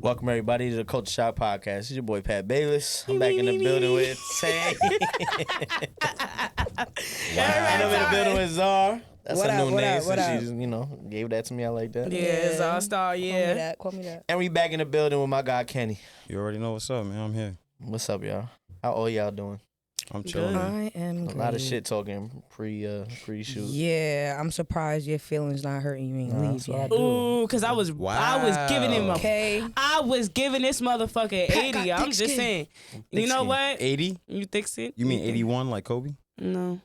Welcome everybody to the Culture Shock Podcast. It's your boy Pat Bayless. I'm back in the building with Tay. And I'm in the building with Czar. That's a new name since she, gave that to me. I like that. Yeah, Czar Star, yeah. Call me that. And we back in the building with my guy Kenny. You already know what's up, man. I'm here. What's up, y'all? How all y'all doing? I'm chilling. I am A lot of shit talking pre-shoot. Yeah, I'm surprised your feelings not hurting you and leave yet. Ooh, because I was giving him I was giving this motherfucker 80. I'm just saying. You know what? 80? You thick skin? You mean 81 like Kobe? No.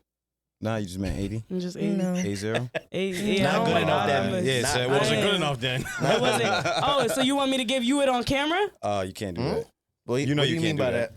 Nah, you just meant 80. I'm just 80. No. 80? 80. Not good enough then. Yeah, so it wasn't good enough then. It wasn't. Oh, so you want me to give you it on camera? You can't do that. Well, You know what you do you can't mean by do that?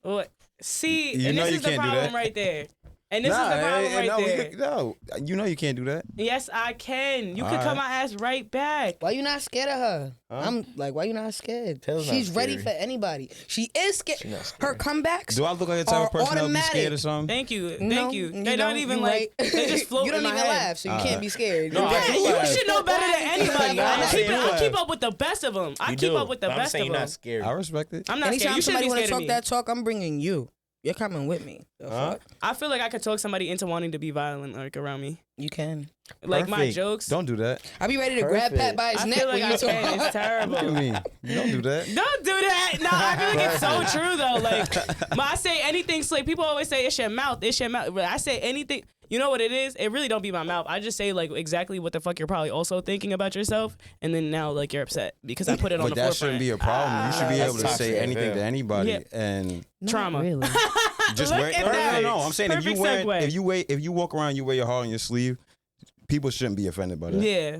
What? See, You and know this you is the can't do problem that. right there. And this is the problem right there. No, you know you can't do that. Yes, I can. You All can right. come my ass right back. Why you not scared of her? Huh? I'm like, why you not scared? Taylor's not She's ready scary. for anybody. She is scared. She's not scary. Her comebacks. Do I look like the type of person that would be scared or something? Thank you. No, Thank you. They're not even you like, right. they just float You don't in my even head. laugh, so you can't be scared. No, I Yeah, do you laugh. should know better than anybody. No, I see you I laugh. keep up with the best of them. I You keep do, up with the but I'm best saying of you're them. not scary. I respect it. I'm not scared. Anytime You shouldn't somebody be want to scared of talk me. that talk, I'm bringing you. You're coming with me. The Huh? fuck? I feel like I could talk somebody into wanting to be violent, like around me. You can. Like my Perfect. jokes. Don't do that. I be ready to grab Pat by his I neck feel like when I you talk. can. It's What do you terrible. mean? You don't do that. Don't do that. No, I feel like it's so true though. Like, when I say anything slick, people always say it's your mouth. It's your mouth. But I say anything. You know what it is? It really don't be my mouth. I just say like exactly what the fuck you're probably also thinking about yourself, and then now like you're upset because I put it on But the that forefront. shouldn't be a problem. You should be able to that's say toxic, anything yeah. to anybody, Yeah. and Trauma. Really. just Look wear. at No, that. no. I'm saying Perfect segue. if you walk around, you wear your heart on your sleeve. People shouldn't be offended by that. Yeah.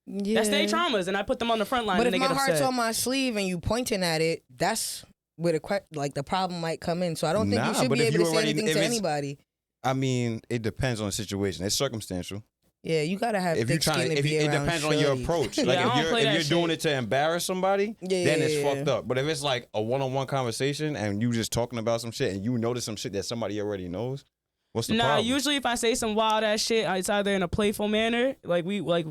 Yeah. That's their traumas, and I put them on the front line. But and if they my get heart's upset. on my sleeve and you pointing at it, that's where the problem might come in. So I don't think you Nah, should but be if able you to say already- anything if to it's- anybody. I mean, it depends on the situation. It's circumstantial. Yeah, you gotta have If you're thick skin trying to to, be it around depends on your shorty. approach. Yeah, Like I don't play if that you're doing shit. it to embarrass somebody, Yeah, then it's yeah, fucked yeah. up. But if it's like a one-on-one conversation and you just talking about some shit and you notice some shit that somebody already knows, what's the Nah, problem? usually if I say some wild ass shit, it's either in a playful manner, like we But that's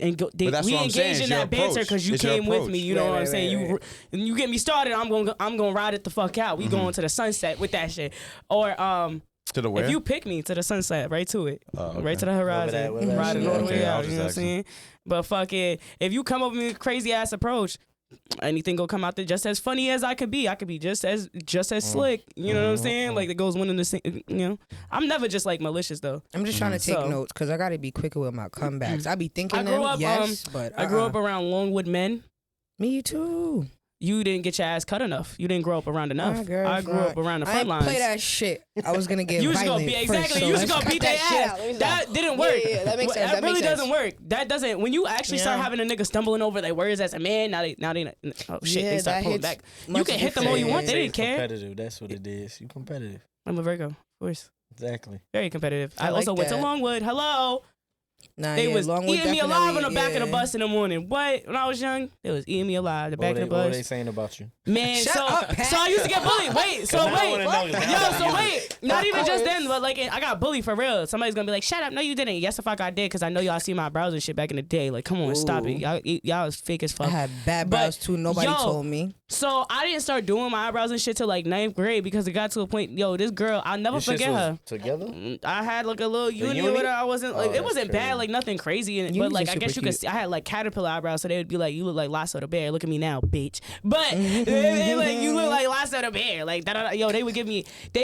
engage what I'm saying, in it's that your banter approach. because you It's your came with approach. me. You know Right, what I'm right, saying? right, You get me started, I'm gonna ride it the fuck out. We going to the sunset with that shit, or to the where? if you pick me to the sunset, right to it, Oh, okay. right to the horizon, Where that riding shit all the at? way Okay, I out. was You just know what I'm asking. saying? But fucking, if you come up with me a crazy ass approach, anything gonna come out there just as funny as I could be. I could be just as slick. You know what I'm saying? Like it goes one in the same. You know, I'm never just like malicious though. I'm just trying to take So- notes because I gotta be quicker with my comebacks. I be thinking I grew them, up, yes, but I grew up around Longwood men. Me too. You didn't get your ass cut enough. You didn't grow up around enough. My girl, I grew up around the I front ain't lines. play that shit. I was gonna get You was gonna violent beat first, exactly. so You was let's gonna cut beat that their shit ass. out. Let me That stop. didn't work. Yeah, that makes sense. That That makes really sense. doesn't work. That doesn't. When you actually start Yeah. having a nigga stumbling over their words as a man, now they oh shit, Yeah, they start that pulling hits back. You much can hit them all you different. want. They Say didn't care. Competitive. That's what it is. You competitive. I'm a Virgo, of course. Exactly. Very competitive. I I also like went to that. Longwood. Hello. Nah, They yeah, was Longwood eating me alive on the definitely, back of the yeah. bus in the morning. What? When I was young, they was eating me alive the back of the What were bus. they saying about you? Man, Shut so up, Pat. so I used to get bullied. Wait, so 'Cause now I wait, wanna know yo, now. so wait, not even just course. then, but like I got bullied for real. Somebody's gonna be like, "Shut up, no, you didn't." Yes, the fuck I did, because I know y'all see my brows and shit back in the day. Like, come on, stop it, y'all was fake as I fuck. had bad But, brows too. Nobody yo, told me. So I didn't start doing my eyebrows and shit till like 9th grade because it got to a point. Yo, this girl, I'll never Your shits forget was her. Together? I had like a little uni uni? with her. I wasn't like Oh, it wasn't that's bad, crazy. like nothing crazy. But Unis like are I guess super you could. cute. See, I had like caterpillar eyebrows, so they would be like, "You look like Lasso the bear. Look at me now, bitch." But they like, "You look like Lasso the bear." Like yo, they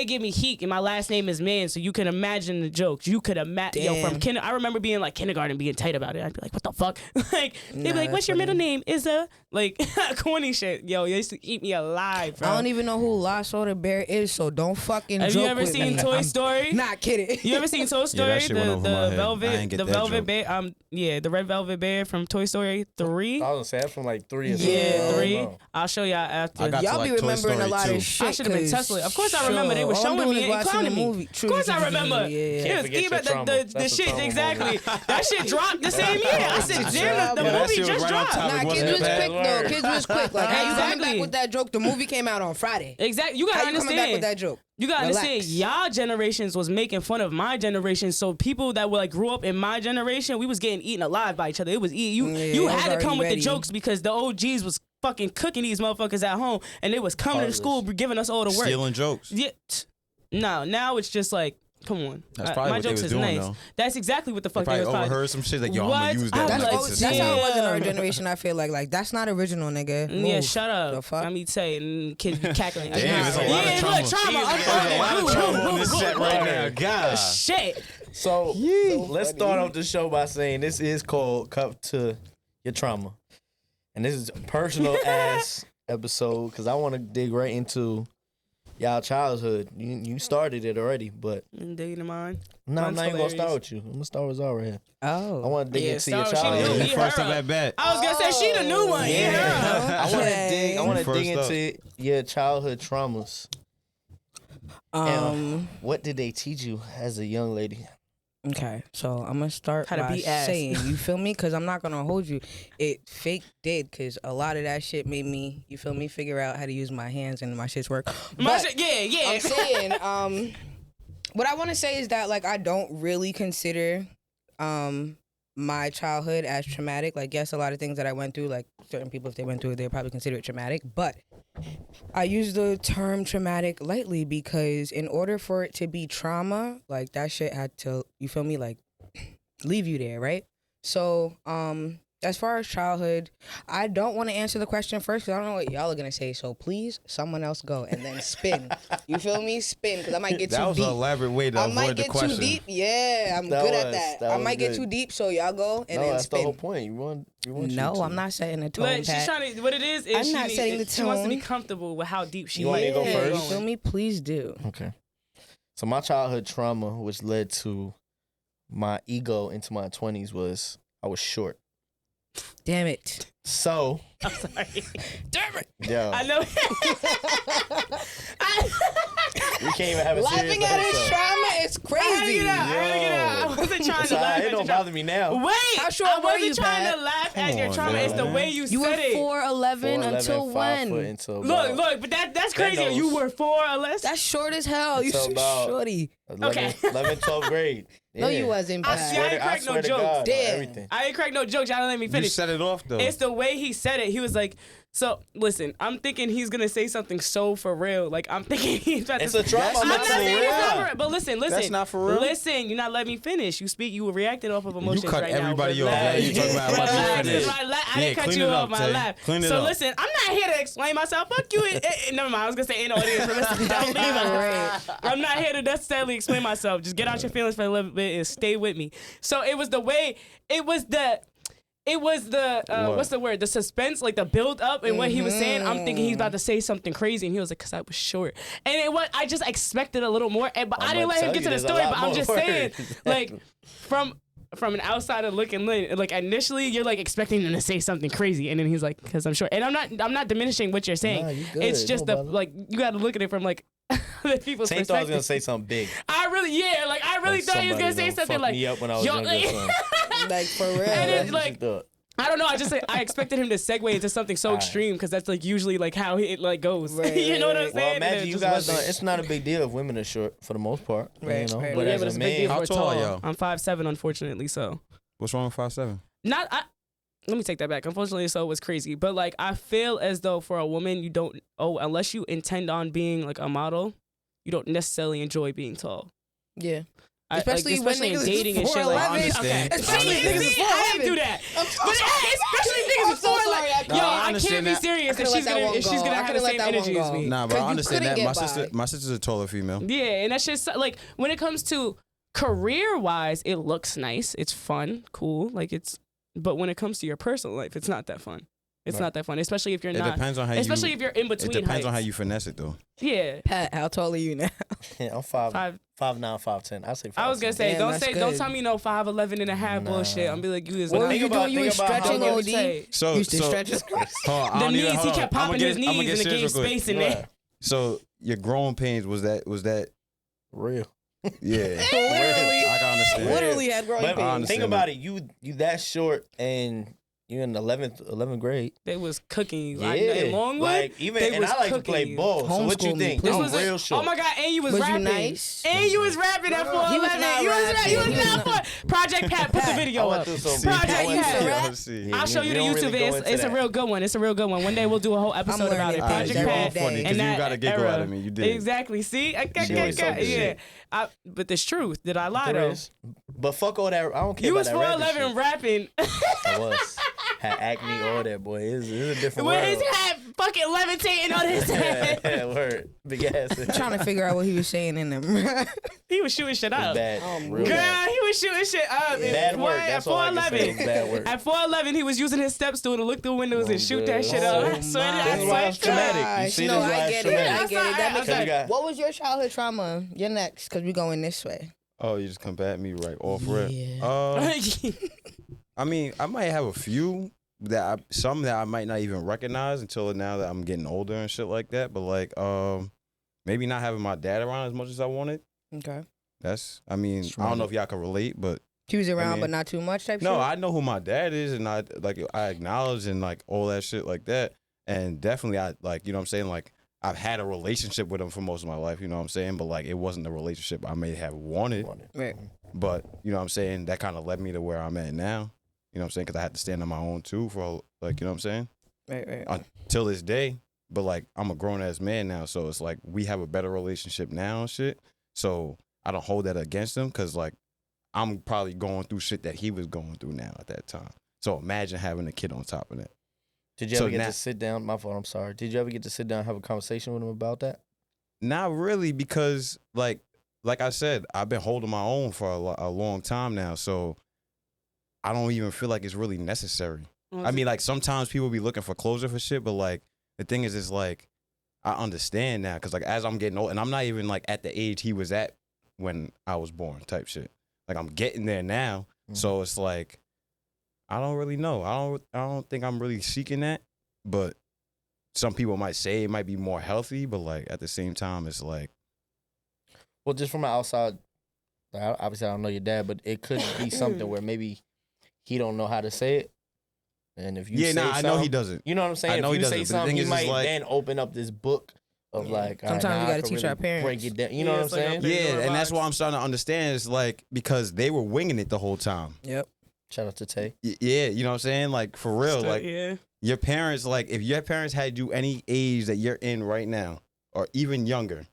give me heat, and my last name is Man, so you can imagine the jokes. You could imagine. Yo, from I remember being like kindergarten, being tight about it. I'd be like, "What the fuck?" Like they'd be Nah, like, "What's that's your middle funny. name?" Isa. Like corny shit. Yo, they used to eat me alive, bro. I don't even know who Lasso the Bear is, so don't fucking Have joke you ever with seen me. Toy I'm Story? Not kidding. You ever seen Toy Story? that shit went over my head. I Velvet, ain't get the that Velvet joke. Bear. The red velvet bear from Toy Story 3. I was gonna say that's from like 3 or Yeah, something. 3. I'll show y'all after. I got to Y'all like be Toy remembering Story a lot 2. of shit. I should have been 'cause Tesla. Of course I remember. They were all I'm showing doing me is and watching clowning the me. movie. Of course I remember. Yeah. It Can't was forget even your trauma. the That's a shit trauma exactly. moment. That shit dropped the same year. I said, damn, the Yeah, that movie shit was just right on dropped. top. Nah, It kids wasn't was that quick bad. though. Kids was quick. Like, how you coming Exactly. back with that joke? The movie came out on Friday. Exactly. You gotta How you coming back with that understand. joke? You gotta Relax. understand, y'all generations was making fun of my generation. So people that were like grew up in my generation, we was getting eaten alive by each other. It was you Yeah, you I was had to come already with ready. the jokes because the OGs was fucking cooking these motherfuckers at home, and they was coming to school giving us all the work. Stealing jokes. Yeah. No, now it's just like, come on. That's probably my what they jokes was is doing, nice. though. That's exactly what the fuck They they was probably probably. overheard some shit like, yo, I'm What? gonna use that. That's, like, that's how it was in our damn. generation. I feel like that's not original, nigga. Yeah, Move. shut The up. fuck? I mean, say, and kids be cackling. Damn, it's a lot of yeah, trauma. look, trauma. There's a lot of trauma on this set right now. God. Shit. So let's start off the show by saying this is called Cup to Your Trauma. And this is a personal ass episode because I want to dig right into y'all childhood. You started it already, but Dating mine. no, I'm Mine's not even going to start hilarious. with you. I'm going to start with Zara right here. Oh. I want to dig Yeah, into your start with- she childhood. knew. You Yeah, first up her. at bat. I was gonna say she the new one. Yeah. Yeah. I want to Okay. dig. I want to First dig up. into your childhood traumas. What did they teach you as a young lady? Okay, so I'm gonna start How to by beat ass. saying, you feel me? Because I'm not gonna hold you. It fake did, because a lot of that shit made me, you feel me, figure out how to use my hands and my shits work. My But shit, yeah. I'm saying, what I want to say is that like I don't really consider my childhood as traumatic. Like, yes, a lot of things that I went through, like certain people, if they went through it, they probably consider it traumatic. But I use the term traumatic lightly because in order for it to be trauma, like that shit had to, you feel me, like leave you there, right? So, as far as childhood, I don't want to answer the question first because I don't know what y'all are gonna say. So please, someone else go and then spin. You feel me? Spin, because I might get That too was deep. an elaborate way to I might avoid the get too question. deep. Yeah, I'm That good at was- that. that I was might get good. too deep, so y'all go and No, then that's the spin. whole point. You want you No, to. I'm not setting a tone. Look, she's Pat. trying to. What it is I'm she not needs- setting the She wants to be tone. comfortable with how deep she. You want me to go Yeah, first? You feel me? Please do. Okay. So my childhood trauma, which led to my ego into my 20s, was I was short. Damn it. So, I'm sorry. Damn it. yo, I know. we can't even have a serious Laughing at his episode. trauma is I had to crazy. get out. I had to get out. I wasn't trying It's to all right, laugh it at don't your bother trauma. me now. Wait, How short I were wasn't you, trying Pat? to laugh at Come your on, trauma. man. It's the way you You were said it. 4'11" 4'11", until 5 foot when? until Look, about but that's crazy. knows. You were 4 or less. That's short as hell. You Until so about- shorty. 11, Okay. 11, 12th grade. No, Yeah. you wasn't, I Pat. see, I ain't I crack no swear to jokes. God, on Damn. everything. I ain't crack no jokes. Y'all don't let me You finish. set it off though. It's the way he said it. He was like, so listen, I'm thinking he's gonna say something so for real. Like I'm thinking he's about It's to a trauma. That's I'm I'm not not saying saying it's not real. for real, but listen. That's not for real. Listen, you're not letting me finish. You were reacting off of emotions You cut right everybody now. off. Relax. Like, you talking about Relax. let me finish. I didn't cut clean you it off up, my Tay. laugh. Clean it So up. listen, I'm not here to explain myself. Fuck you. Never mind. I was gonna say in the audience, but listen, don't leave us. I'm not here to necessarily explain myself. Just get out your feelings for a little bit and stay with me. So it was the way. It was the what's the word? The suspense, like the build up and what he was saying. I'm thinking he's about to say something crazy, and he was like, "Cause I was short," and it was. I just expected a little more, but I didn't gonna let him tell get you to the there's a story. lot But I'm more just words. saying, like from an outsider looking in, like initially you're like expecting him to say something crazy, and then he's like, "Cause I'm short," and I'm not diminishing what you're saying. Nah, you good. It's just No the bother. like you got to look at it from like the people's Tank thought I was gonna perspective. say something big. I really thought he was gonna say something fuck like, me up when I was yo, younger. like- or something. Like, for real. And it's That's like- what you thought. I don't know. I expected him to segue into something so Alright. extreme because that's like usually like how it like goes. Right, You know what I'm right, saying? Well, And it imagine you just guys. wasn't. It's not a big deal if women are short for the most part. Right, You know, right. but Yeah, as but a it's a big deal man, How for tall are tall. y'all? I'm 5'7", unfortunately. So What's wrong with 5'7"? not. Let me take that back. Unfortunately, so it was crazy. But like I feel as though for a woman, you don't. Unless you intend on being like a model, you don't necessarily enjoy being tall. Yeah. I- Especially when especially in niggas is dating and shit. Like, 4'11". I understand. Okay. Especially I niggas is See, I didn't do that. I'm so But sorry. especially niggas I'm is so four, sorry. like, I yo, I I can't understand be that. serious I if could've she's let that gonna one if she's go. gonna I have the could've let same that one energy as go. me. Nah, but 'Cause I you understand couldn't that. get by. My sister's a taller female. Yeah, and that's just like when it comes to career wise, it looks nice, it's fun, cool, like it's. But when it comes to your personal life, it's not that fun. It's Right. not that fun, especially if you're It not. depends on how Especially you. if you're in It between. depends on how heights. you finesse it though. Yeah. Pat, how tall are you now? yeah, I'm 5'9", 5'10". I say 5'10". I was gonna say, Damn, don't that's say, don't good. tell me no 5'11" and a half Nah. bullshit. I'm be like, you is What not. were you about- doing? You were think about how stretching long OD? say. So, Used to so stretch his hold on, I The don't even- knees, hold he on. kept I'ma popping get his it- I'ma knees get and it serious gave real quick. space in there. So your growing pains was that Real. yeah. Literally. I can understand. Literally had growing But pains. understand think about it. You that short and You in 11th grade. They was cooking you. Yeah, In Longwood, like even they and was I like to cooking play you. ball. So what you Homeschool me, think? please. I'm This was real a, short. oh my god, and you was Was you rapping. nice? And you was rapping at 411. He was not You was rapping. You was He was not not. Project Pat, put the I video went up. through some Project I used to Pat. rap. Let's see. Yeah, I'll show we you the don't YouTube. really go It's into a that. real good one. It's a real good one. One day we'll do a whole episode learning about it. things. Project You're all Pat. funny, 'cause and you that got a giggle era. out of me. You did. Exactly. See? She always so good. Yeah. But it's truth. Did I lie There though? is. But fuck all that. I don't care You about was that rapping 411 shit. rapping. I was. Had acne, all that, boy. It's a different With world. his hat fucking levitating on his head. Yeah, word. Big ass. Trying to figure out what he was saying in them. He was shooting shit up. Bad. Oh, Real Girl, bad. he was shooting shit up. Bad work. At That's all I can say. 411. It's bad work. At 411, he was using his step stool to look through windows and shoot that shit Oh, up. my I swear to That's why it's God. traumatic. You see, no, this is why I it's get it. traumatic. I get it. That makes Because you got- sense. What was your childhood trauma? You're next, because we going this way. Oh, you just come at me right off rip. Yeah. I mean, I might have a few some that I might not even recognize until now that I'm getting older and shit like that. But like, maybe not having my dad around as much as I wanted. Okay. I mean, I don't know if y'all can relate, but He was around, mean, but not too much type no, shit? I know who my dad is, and I acknowledge and like all that shit like that, and definitely I like, you know what I'm saying, like I've had a relationship with him for most of my life, you know what I'm saying, but like it wasn't the relationship I may have wanted, Right. but you know what I'm saying, that kind of led me to where I'm at now, you know what I'm saying, because I had to stand on my own too for like, you know what I'm saying, Right. until this day, but like I'm a grown ass man now, so it's like we have a better relationship now and shit, so I don't hold that against him because like I'm probably going through shit that he was going through now at that time. So imagine having a kid on top of that. Did you So ever get now- to sit down? My fault. I'm sorry. Did you ever get to sit down and have a conversation with him about that? Not really, because like I said, I've been holding my own for a long time now. So I don't even feel like it's really necessary. I mean, like sometimes people be looking for closure for shit, but like the thing is like I understand now because like as I'm getting old, and I'm not even like at the age he was at when I was born type shit. Like I'm getting there now, so it's like I don't really know. I don't think I'm really seeking that, but some people might say it might be more healthy, but like at the same time, it's like Well, just from an outside, like, obviously I don't know your dad, but it could be something where maybe he don't know how to say it, and if you say I know he something- doesn't. You know what I'm saying? I know if he you say doesn't, but the something, thing he is, might it's like- then open up this book of like. all right, Sometimes now we I gotta can teach really our parents. break it down. You Yeah, know what I'm it's like a saying? big- Yeah, Pandora and that's box. what I'm starting to understand is like because they were winging it the whole time. Yep. Shout out to Tay. Yeah, you know what I'm saying? Like for real, Still, like yeah. your parents, like if your parents had you any age that you're in right now, or even younger,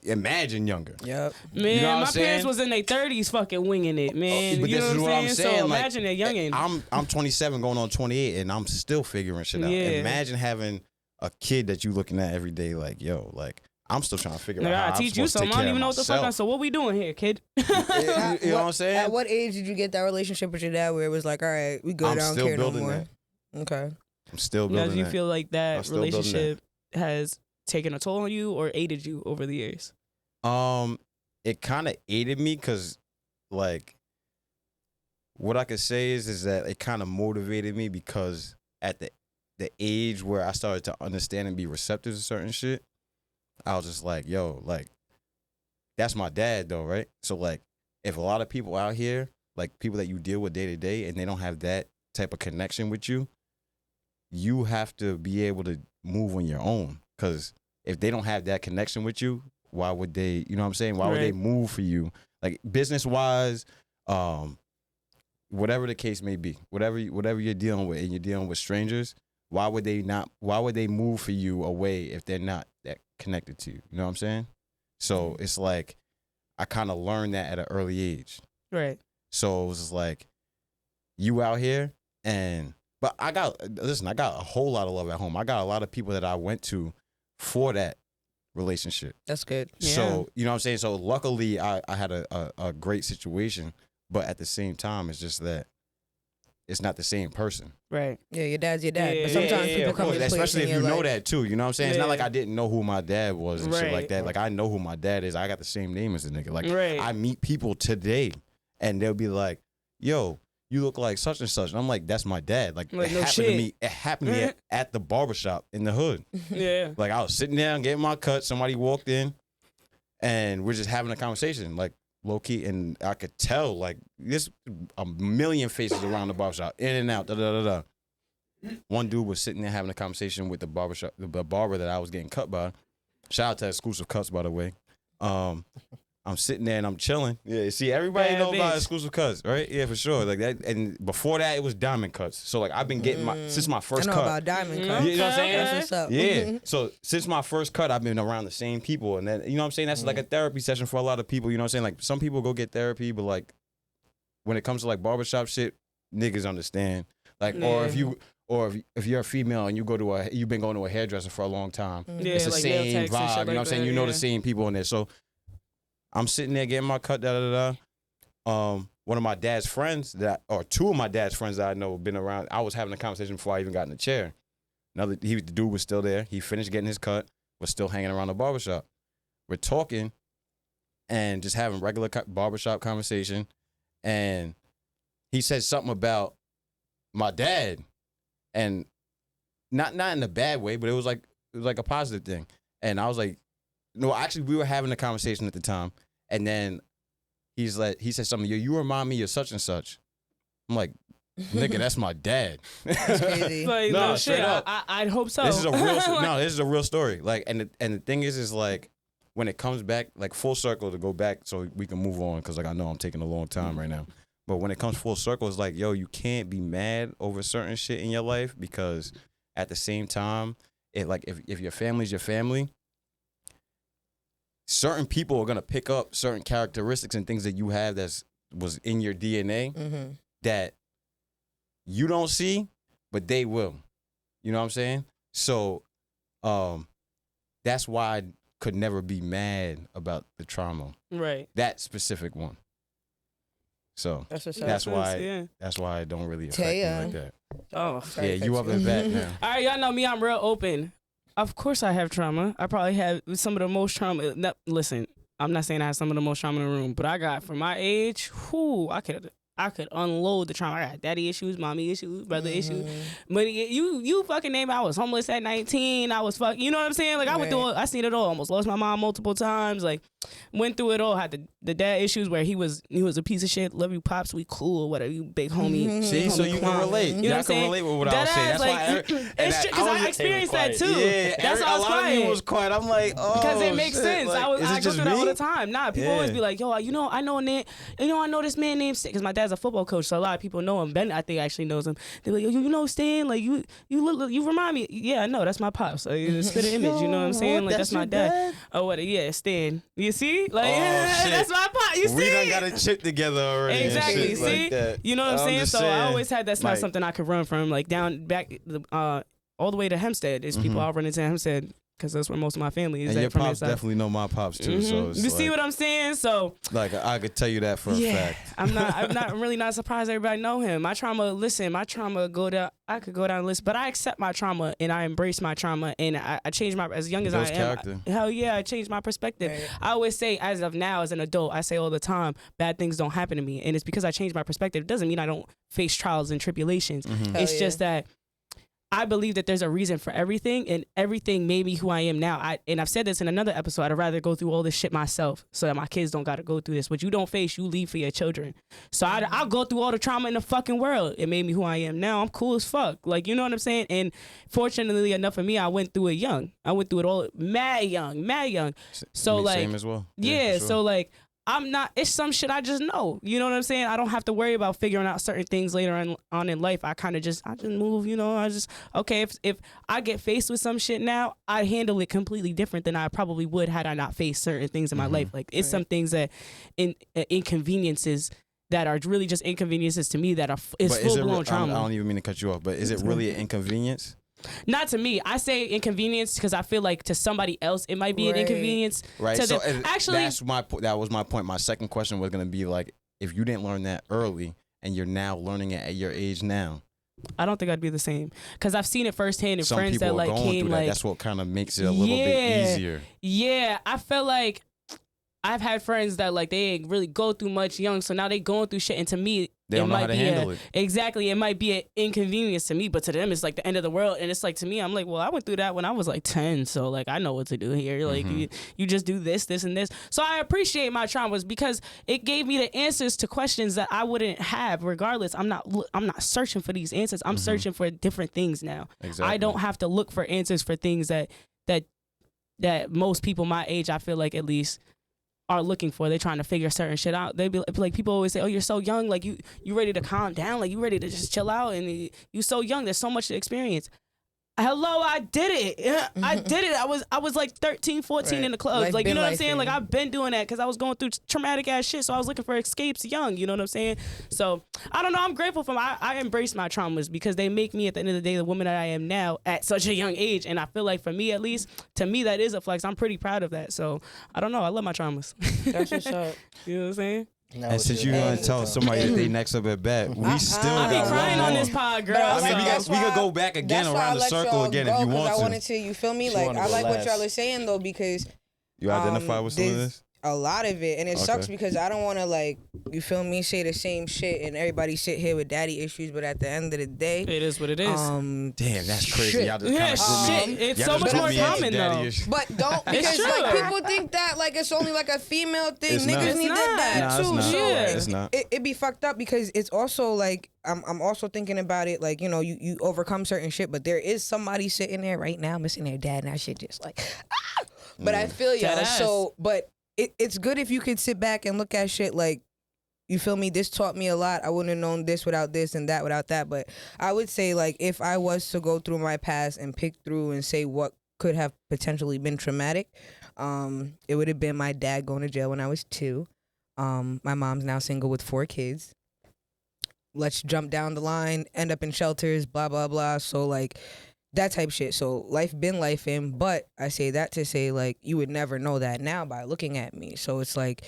imagine younger. Yep. Man, You know what I'm my saying? parents was in their 30s fucking winging it, man. But you this know is what I'm saying. So like, imagine a youngin'. I'm 27 going on 28, and I'm still figuring shit out. Yeah. Imagine having a kid that you looking at every day, like yo, like I'm still trying to figure Nigga, out how I I'm teach you supposed to something. take I don't care even of know what the fuck. myself. So what we doing here, kid? You know what I'm saying? At what age did you get that relationship with your dad where it was like, all right, we good, I'm I don't still care no building more? that. Okay. I'm still Now, building do you that. feel like I'm that still building that. relationship has taken a toll on you or aided you over the years? It kind of aided me because, like, what I could say is that it kind of motivated me because at the age where I started to understand and be receptive to certain shit, I was just like, yo, like, that's my dad though, right? So like, if a lot of people out here, like people that you deal with day to day, and they don't have that type of connection with you, you have to be able to move on your own. Because if they don't have that connection with you, why would they, you know what I'm saying? Why would they Right. move for you? Like business wise, whatever the case may be, whatever you're dealing with and you're dealing with strangers, why would they move for you away if they're not that connected to you? You know what I'm saying? So it's like, I kind of learned that at an early age. Right. So it was just like, you out here but I got a whole lot of love at home. I got a lot of people that I went to for that relationship. That's good. Yeah. So, you know what I'm saying? So luckily I had a great situation, but at the same time, it's just that it's not the same person. Right. Yeah, your dad's your dad. Yeah, But sometimes Yeah, people of come course, in place especially in if your you know life. that too. You know what I'm saying? It's not like Yeah. I didn't know who my dad was and shit Right. like that. Like I know who my dad is. I got the same name as the nigga. Like Right. I meet people today and they'll be like, yo, you look like such and such. And I'm like, that's my dad. Like, Like, it no happened shit. to me. It happened to me at the barbershop in the hood. Yeah. Like I was sitting down getting my cut. Somebody walked in and we're just having a conversation, like low key. And I could tell like there's a million faces around the barbershop, in and out, da da da da. one dude was sitting there having a conversation with the barber that I was getting cut by. Shout out to Exclusive Cuts, by the way. I'm sitting there and I'm chilling. Yeah, see, everybody Bad know about bitch. Exclusive Cuts, right? Yeah, for sure. Like that, and before that, it was Diamond Cuts. So like I've been getting since my I first know cut. about diamond Mm. cuts. You know what I'm saying? That's what's up. Yeah. So since my first cut, I've been around the same people, and then you know what I'm saying. That's like a therapy session for a lot of people. You know what I'm saying? Like some people go get therapy, but like when it comes to like barbershop shit, niggas understand. Like or if you're a female and you've been going to a hairdresser for a long time, Yeah, it's the like nail same techs and vibe. shit You know what I'm like saying? that, You know yeah. the same people in there. So I'm sitting there getting my cut. One of my dad's friends two of my dad's friends that I know have been around. I was having a conversation before I even got in the chair. The dude was still there. He finished getting his cut, was still hanging around the barbershop. We're talking and just having regular barbershop conversation. And he said something about my dad, and not in a bad way, but it was like a positive thing. And I was like, no, actually, we were having a conversation at the time, and then he said something. You remind me of such and such. I'm like, nigga, that's my dad. That's crazy. Like, No, no, shit. straight up. I'd hope so. This is a real this is a real story. Like, and the thing is like when it comes back, like full circle to go back, so we can move on, because like I know I'm taking a long time right now. But when it comes full circle, it's like, yo, you can't be mad over certain shit in your life, because at the same time, it like if your family's your family, certain people are gonna pick up certain characteristics and things that you have was in your DNA that you don't see, but they will. You know what I'm saying? So, that's why I could never be mad about the trauma, Right. that specific one. So That's what's up. that's why Yeah. that's why it don't really affect me Taya. like that. Oh. Sorry, Yeah, you thanks. up and back now. All right, y'all know me. I'm real open. Of course, I have trauma. I probably have some of the most trauma. No, listen, I'm not saying I have some of the most trauma in the room, but I got, for my age, I could unload the trauma. I got daddy issues, mommy issues, brother issues. But you fucking name it. I was homeless at 19. I was you know what I'm saying? Like I went through I seen it all. Almost lost my mom multiple times. Like went through it all. Had the dad issues where he was a piece of shit. Love you, pops. We cool, whatever. You big homie. See, so you can relate. You know what I'm Y'all can saying? relate with what I was saying. That's why it's because I experienced that too. Yeah, That's why I was a lot of you quiet. was quiet. I'm like, oh, Because it makes shit. sense. Like, I is it go just through that all me? the time. Nah, people always be like, yo, I know this man named Stan, because my dad's a football coach, so a lot of people know him. Ben, I think, actually knows him. They're like, yo, you know Stan? Like you look, you remind me. Yeah, I know, that's my pops. Like, spit an image, you know what I'm saying? Like that's my dad. Oh, what? Yeah, Stan. You see? Like shit. that's my pop. You see? We done got a chip together already. and Exactly. shit See, like that. you know what I'm saying? just So I always had that's not like- something I could run from. Like back all the way to Hempstead. There's people I'll run into Hempstead because that's where most of my family is. And at your from pops inside. definitely know my pops too. So it's You see like- what I'm saying? So Like I could tell you that for a fact. I'm really not surprised everybody know him. My trauma go down. I could go down the list, but I accept my trauma and I embrace my trauma and I changed my, as young as Builds I am. character. Hell yeah, I changed my perspective. Right. I always say, as of now, as an adult, I say all the time, bad things don't happen to me, and it's because I changed my perspective. It doesn't mean I don't face trials and tribulations. It's Hell just that I believe that there's a reason for everything, and everything made me who I am now. And I've said this in another episode. I'd rather go through all this shit myself so that my kids don't got to go through this. What you don't face, you leave for your children. So I'll go through all the trauma in the fucking world. It made me who I am now. I'm cool as fuck. Like, you know what I'm saying? And fortunately enough for me, I went through it young. I went through it all mad young. So Me, like, same as well. yeah, for sure. so like I'm not, it's some shit I just know. You know what I'm saying? I don't have to worry about figuring out certain things later on in life. I just move, you know, okay, if I get faced with some shit now, I handle it completely different than I probably would had I not faced certain things in my life. Like it's some things that inconveniences that are really just inconveniences to me that are But full blown trauma. I don't even mean to cut you off, but is it really an inconvenience? Not to me. I say inconvenience because I feel like to somebody else it might be an Right. inconvenience. Right. To So them. Actually, that was my point. My second question was gonna be like, if you didn't learn that early and you're now learning it at your age now, I don't think I'd be the same because I've seen it firsthand in some friends people that are like going came through that. like That's what kind of makes it a little bit easier. Yeah, I felt like I've had friends that like they didn't really go through much young, so now they going through shit. And to me, They don't know how to handle it. Exactly. It might be an inconvenience to me, but to them, it's like the end of the world. And it's like, to me, I'm like, well, I went through that when I was like 10. So, like, I know what to do here. Like, you just do this, this, and this. So I appreciate my traumas because it gave me the answers to questions that I wouldn't have regardless. I'm not searching for these answers. I'm searching for different things now. Exactly. I don't have to look for answers for things that most people my age, I feel like at least, are looking for. They're trying to figure certain shit out. They be like, people always say, oh, you're so young, like you ready to calm down, like you ready to just chill out, and you so young, there's so much to experience. Hello, I did it. I did it. I was like 13, 14 in the clubs. Life like, you been know what I'm life saying? in. Like, I've been doing that because I was going through traumatic ass shit. So I was looking for escapes young. You know what I'm saying? So I don't know. I'm grateful for I embrace my traumas because they make me, at the end of the day, the woman that I am now at such a young age. And I feel like for me, at least, to me, that is a flex. I'm pretty proud of that. So I don't know. I love my traumas. That's what's up. You know what I'm saying? And since you're gonna tell somebody that they next up at bat, we still I got be crying one on more. this pod, girl. But I mean, that's we why- could go back again that's why I around the let circle y'all again go, if you 'cause want I to. wanted to, you feel me? She Like, wanna I go like what last. y'all are saying though, because You identify with some of there's this? a lot of it, and it sucks Okay. because I don't want to, like, you feel me, say the same shit and everybody sit here with daddy issues, but at the end of the day, It is what it is. Damn, that's crazy. shit. Y'all just Yeah, kind of shit. It's y'all so just much more put me into common, daddy though. issues. But don't, It's because like true. people think that like it's only like a female thing. It's Niggas not. need It's that not. dad Nah, it's too. not. So Yeah. It's not. it be fucked up because it's also like I'm also thinking about it like, you know, you overcome certain shit, but there is somebody sitting there right now missing their dad, and that shit just like But I feel y'all. Deadass. So but it's good if you could sit back and look at shit like, you feel me? This taught me a lot. I wouldn't have known this without this and that without that. But I would say, like, if I was to go through my past and pick through and say what could have potentially been traumatic, it would have been my dad going to jail when I was 2. My mom's now single with 4 kids. Let's jump down the line, end up in shelters, blah, blah, blah. So, like, that type shit. So life been life in. But I say that to say, like, you would never know that now by looking at me. So it's like,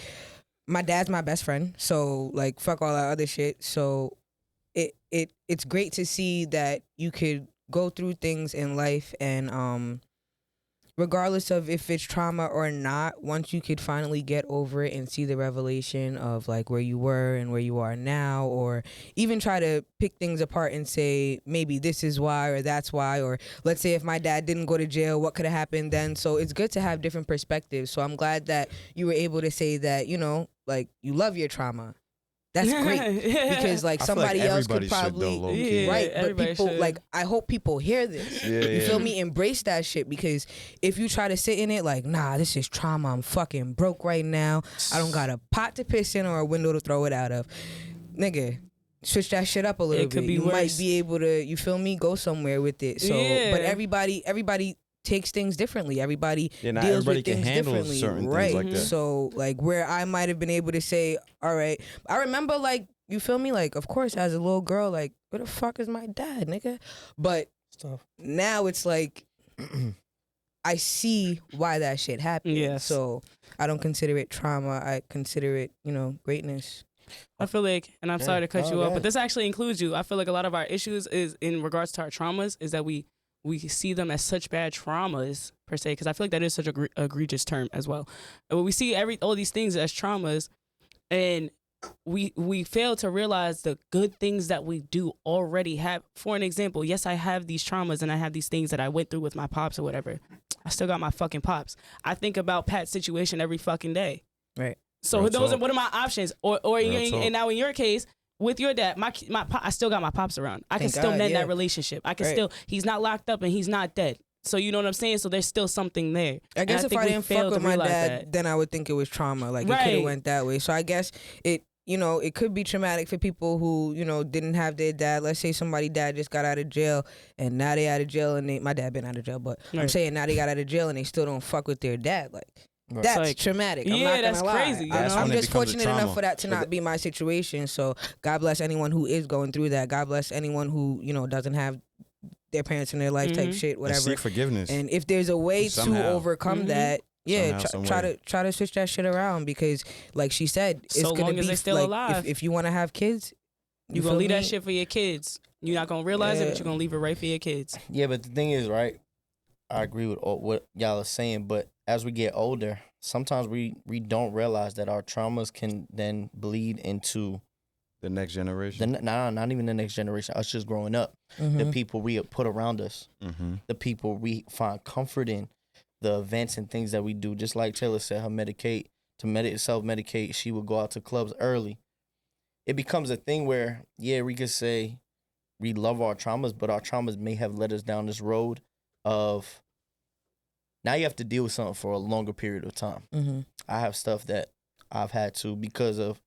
my dad's my best friend, so like fuck all that other shit. So it's great to see that you could go through things in life, and regardless of if it's trauma or not, once you could finally get over it and see the revelation of like where you were and where you are now, or even try to pick things apart and say maybe this is why or that's why, or let's say if my dad didn't go to jail, what could have happened then? So it's good to have different perspectives. So I'm glad that you were able to say that, you know, like you love your trauma. That's great because like I feel like somebody else everybody could should, probably though, low-key. Yeah, right, but everybody people should. like, I hope people hear this. Yeah, You yeah. feel me? Embrace that shit, because if you try to sit in it like, nah, this is trauma, I'm fucking broke right now, I don't got a pot to piss in or a window to throw it out of, nigga, switch that shit up a little It could bit. be You might worse. be able to, you feel me, go somewhere with it. So Yeah. but everybody takes things differently. Everybody Yeah, not deals everybody with can things handle differently. certain things right. like that. So like where I might have been able to say, all right, I remember like, you feel me? Like, of course, as a little girl, like, where the fuck is my dad, nigga? But Stuff. now it's like, I see why that shit happened. Yes. So I don't consider it trauma. I consider it, you know, greatness. I feel like, and I'm sorry to cut no, you go off, ahead. but this actually includes you. I feel like a lot of our issues is in regards to our traumas is that we see them as such bad traumas per se, because I feel like that is such a egregious term as well. And we see all these things as traumas, and we fail to realize the good things that we do already have. For an example, yes, I have these traumas and I have these things that I went through with my pops or whatever. I still got my fucking pops. I think about Pat's situation every fucking day. Right. So Real those talk. are what are my options? Or Real talk. and now in your case with your dad, I still got my pops around. I can Thank still God, mend yeah. that relationship. I can Right. still. He's not locked up and he's not dead. So you know what I'm saying? So there's still something there. I guess And if think I we didn't fail fuck to with my realize dad, that. then I would think it was trauma. Like, it could have Right. went that way. So I guess it, you know, it could be traumatic for people who, you know, didn't have their dad. Let's say somebody's dad just got out of jail, and now they out of jail, and my dad been out of jail, but I'm Right. saying now they got out of jail and they still don't fuck with their dad. Like, Right. that's like- traumatic. I'm Yeah, not gonna that's lie. crazy, you That's know? I'm when it just becomes a fortunate enough trauma. for that to not be my situation. So God bless anyone who is going through that. God bless anyone who, you know, doesn't have their parents in their life type Mhm. shit, And whatever. seek forgiveness. And if there's a way Somehow. to overcome Mhm. that, yeah, Somehow, some try way. to try to switch that shit around, because, like she said, it's So gonna long be as they're still like, alive. If you want to have kids, You gonna feel leave that me? shit for your kids. You're not gonna realize it, but Yeah. you're gonna leave it right for your kids. Yeah, but the thing is, right? I agree with all what y'all are saying, but as we get older, sometimes we don't realize that our traumas can then bleed into The next generation. Not even the next generation. Us just growing up. The people we put around us. The people we find comfort in. The events and things that we do. Just like Taylor said, self-medicate. She would go out to clubs early. It becomes a thing where, yeah, we could say we love our traumas, but our traumas may have led us down this road of now you have to deal with something for a longer period of time. I have stuff that I've had to, because of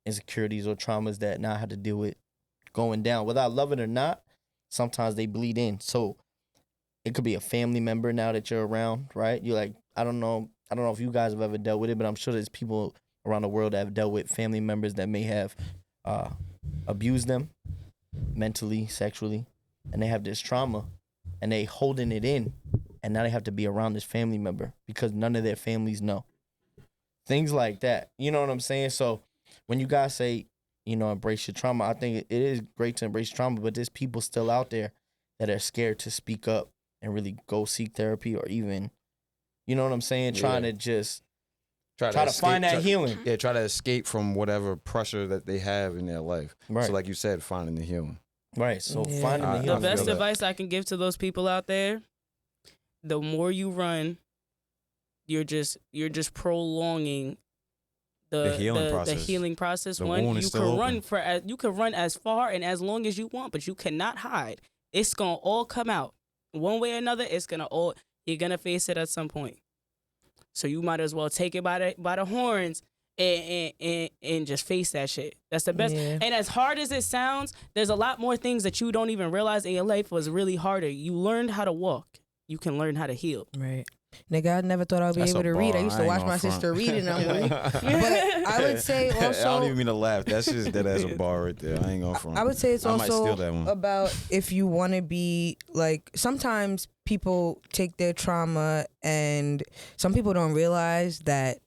insecurities or traumas that now I had to deal with going down. Whether I love it or not, sometimes they bleed in. So it could be a family member now that you're around, right? You're like, I don't know if you guys have ever dealt with it, but I'm sure there's people around the world that have dealt with family members that may have abused them mentally, sexually, and they have this trauma and they holding it in, and now they have to be around this family member because none of their families know. Things like that. You know what I'm saying? So when you guys say, embrace your trauma, I think it is great to embrace trauma, but there's people still out there that are scared to speak up and really go seek therapy, or even, you know what I'm saying? Trying to just try to find that healing. Yeah, try to escape from whatever pressure that they have in their life. Right. So like you said, finding the healing. Right. So finding the The healing. best advice I can give to those people out there, the more you run, you're just prolonging the healing process. The healing process. The wound is still open. You can run as far and as long as you want, but you cannot hide. It's gonna all come out one way or another. You're gonna face it at some point. So you might as well take it by the horns and just face that shit. That's the best. Yeah. And as hard as it sounds, there's a lot more things that you don't even realize in your life was really harder. You learned how to walk. You can learn how to heal. Right. Nigga, I never thought I'd be able to read. I used to watch my sister read and I'm like, but I would say also, I don't even mean to laugh. That's just that as a bar right there. I ain't going front. I would say it's I might steal also that one. about if you want to be like, sometimes people take their trauma and some people don't realize that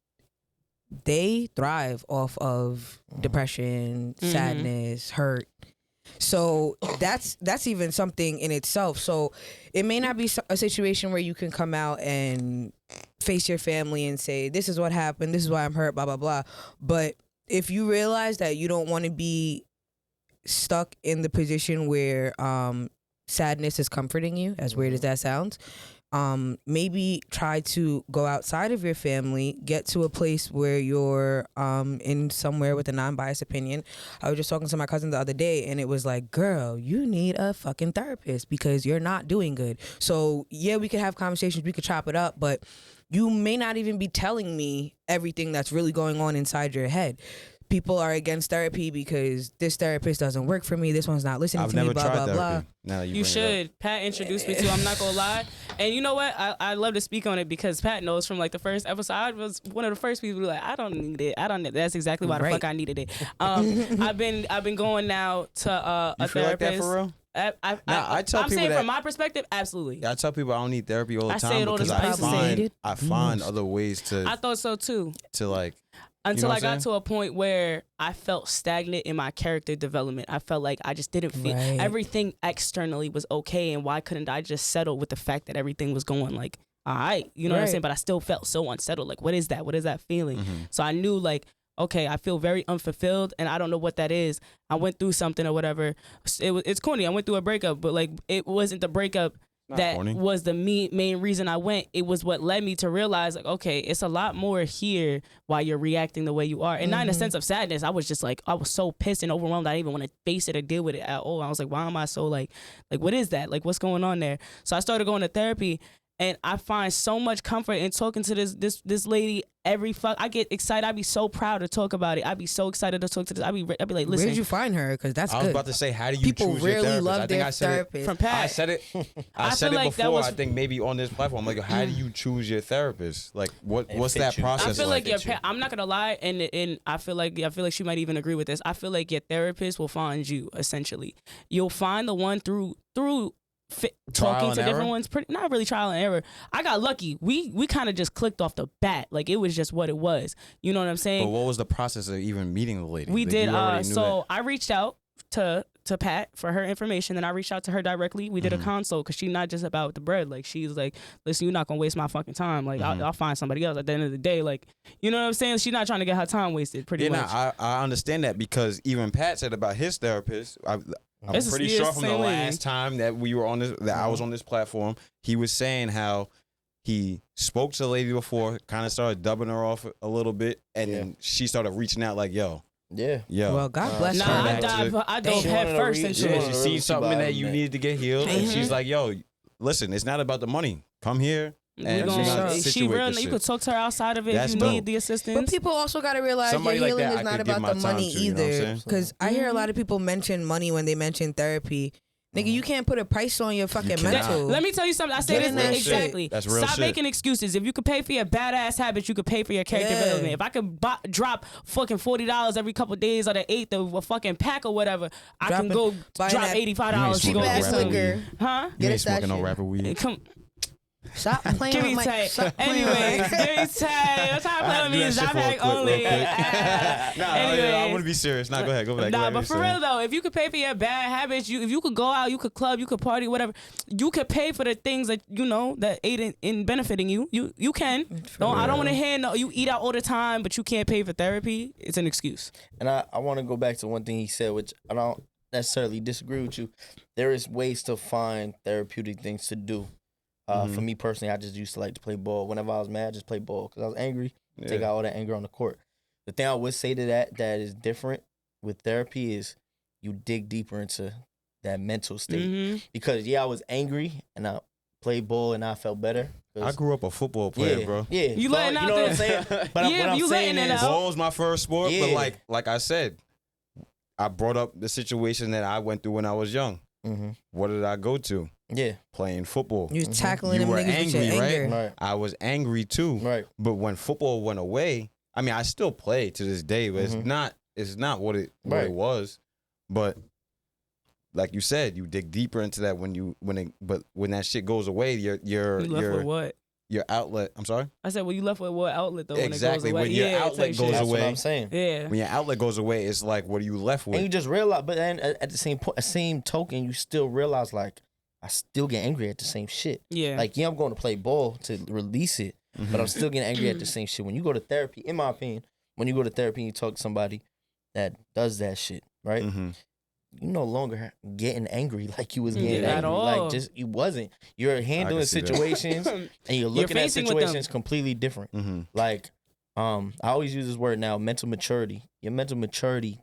they thrive off of depression, sadness, hurt. So that's even something in itself. So it may not be a situation where you can come out and face your family and say, this is what happened, this is why I'm hurt, blah, blah, blah. But if you realize that you don't want to be stuck in the position where sadness is comforting you, as weird as that sounds, maybe try to go outside of your family, get to a place where you're in somewhere with a non-biased opinion. I was just talking to my cousin the other day and it was like, girl, you need a fucking therapist because you're not doing good. So yeah, we could have conversations, we could chop it up, but you may not even be telling me everything that's really going on inside your head. People are against therapy because this therapist doesn't work for me. This one's not listening to me, blah, blah, blah. Now You should. Pat introduced me to. I'm not gonna lie. And you know what? I love to speak on it because Pat knows from like the first episode. I was one of the first people who were like, I don't need it. That's exactly why the fuck I needed it. I've been going now to a you feel therapist. like that for real? I tell I'm people saying that- from my perspective, absolutely. I tell people I don't need therapy all the I say time it all the because time. I used to say I find other ways I thought so too. to like. Until know I what got I'm to a point where I felt stagnant in my character development. I felt like I just didn't feel Right. everything externally was okay, and why couldn't I just settle with the fact that everything was going like, all right, you know what I'm Right. saying? But I still felt so unsettled. Like, what is that? What is that feeling? So I knew like, okay, I feel very unfulfilled, and I don't know what that is. I went through something or whatever. It's corny. I went through a breakup, but like, it wasn't the breakup that corny. was the main reason I went. It was what led me to realize, like, okay, it's a lot more here while you're reacting the way you are. And not in a sense of sadness. I was just like, I was so pissed and overwhelmed. I didn't even want to face it or deal with it at all. I was like, why am I so like what is that? Like, what's going on there? So I started going to therapy. And I find so much comfort in talking to this lady I get excited. I'd be so proud to talk about it. I'd be so excited to talk to this. I'd be like, listen. Where did you find her? Because that's I was good. about to say, how do you People choose your rarely therapist? love I think their I said therapist. it. From Pat. I said it. I said feel it like that before. was- I think maybe on this platform. Like, how do you choose your therapist? Like, what's fit that you. process I feel like like? I'm not gonna lie, and I feel like she might even agree with this. I feel like your therapist will find you. Essentially, you'll find the one through talking and to different error? ones. Not really trial and error. I got lucky. We kind of just clicked off the bat. Like, it was just what it was. You know what I'm saying? But what was the process of even meeting the lady? We Like, did. you already knew So I reached out to to Pat for her information. Then I reached out to her directly. We did a consult because she's not just about the bread. Like, she's like, listen, you're not gonna waste my fucking time. Like, I'll find somebody else. At the end of the day, like, you know what I'm saying? She's not trying to get her time wasted. Pretty much. I understand that because even Pat said about his therapist. I'm It's pretty the sure from the same lady. last time that we were on this, that I was on this platform, he was saying how he spoke to the lady before, kind of started dubbing her off a little bit, and then she started reaching out like, yo. Well, God bless Nah, her. I dove She head wanted to first read- into she Yeah, it. wanted she to seen really something about that it, you man. needed to get healed, and she's like, yo, listen, it's not about the money. Come here. And We we're gonna- gonna she situate real. this You shit. could talk to her outside of it That's if you dope. need the assistance. But people also got to realize Somebody your like healing that is I not could give about my the time money to, you know what I'm either. saying? Because I hear a lot of people mention money when they mention therapy. Nigga, you can't put a price on your fucking cannot. mental. Let me tell you something. I say Get this in that shit. exactly. That's real Stop shit. making excuses. If you could pay for your badass habits, you could pay for your character Yeah. development. If I could drop fucking $40 every couple of days or the 8th of a fucking pack or whatever, I can go buying drop that $85 to cheap go cheap get ass rapper some. liquor. weed. Huh? You Get ain't us that smoking no shit. rapper weed. Come. Stop playing Give with me my. tight. Stop playing with Anyways, my. give me tight. I'm trying to play with me. Do that shit Stop for a pack clip real only. quick. Nah, Anyway. I want to be serious. Nah, go ahead. Go back. Nah, go but ahead, for you real saying. though, if you could pay for your bad habits, if you could go out, you could club, you could party, whatever, you could pay for the things that you know that aid in benefiting you. You can. I don't want to hear no. You eat out all the time, but you can't pay for therapy. It's an excuse. And I want to go back to one thing he said, which I don't necessarily disagree with you. There is ways to find therapeutic things to do. For me personally, I just used to like to play ball. Whenever I was mad, I just play ball because I was angry. Take out all that anger on the court. The thing I would say to that is different with therapy is you dig deeper into that mental state. Mm-hmm. Because I was angry and I played ball and I felt better. I grew up a football player, bro. Yeah, You so, letting out know what I'm the- saying? But Yeah, what I'm you saying letting it is, out. Ball was my first sport, but Yeah. like I said, I brought up the situation that I went through when I was young. mm-hmm. What did I go to? Yeah, Playing football. You was tackling You them were niggas with your angry, right? anger. right, I was angry too. right. But when football went away, I mean, I still play to this day, but Mhm. it's not what it Right. was. But like you said, you dig deeper into that but when that shit goes away, You left with what? your outlet. I'm sorry. I said, well, you left with what outlet though? Exactly, When it goes away? when your Yeah, outlet type goes shit. That's what away. I'm saying. Yeah. When your outlet goes away, it's like, what are you left with? And you just realize, but then at the same token, you still realize like I still get angry at the same shit. Yeah. Like I'm going to play ball to release it, but I'm still getting angry at the same shit. When you go to therapy, in my opinion, when you go to therapy and you talk to somebody that does that shit, right? Mhm. You no longer getting angry like you was getting Yeah, at angry. all. Like just you wasn't. You're handling see that. situations and you're looking at facing with them. situations completely different. Mhm. Like, I always use this word now, mental maturity. Your mental maturity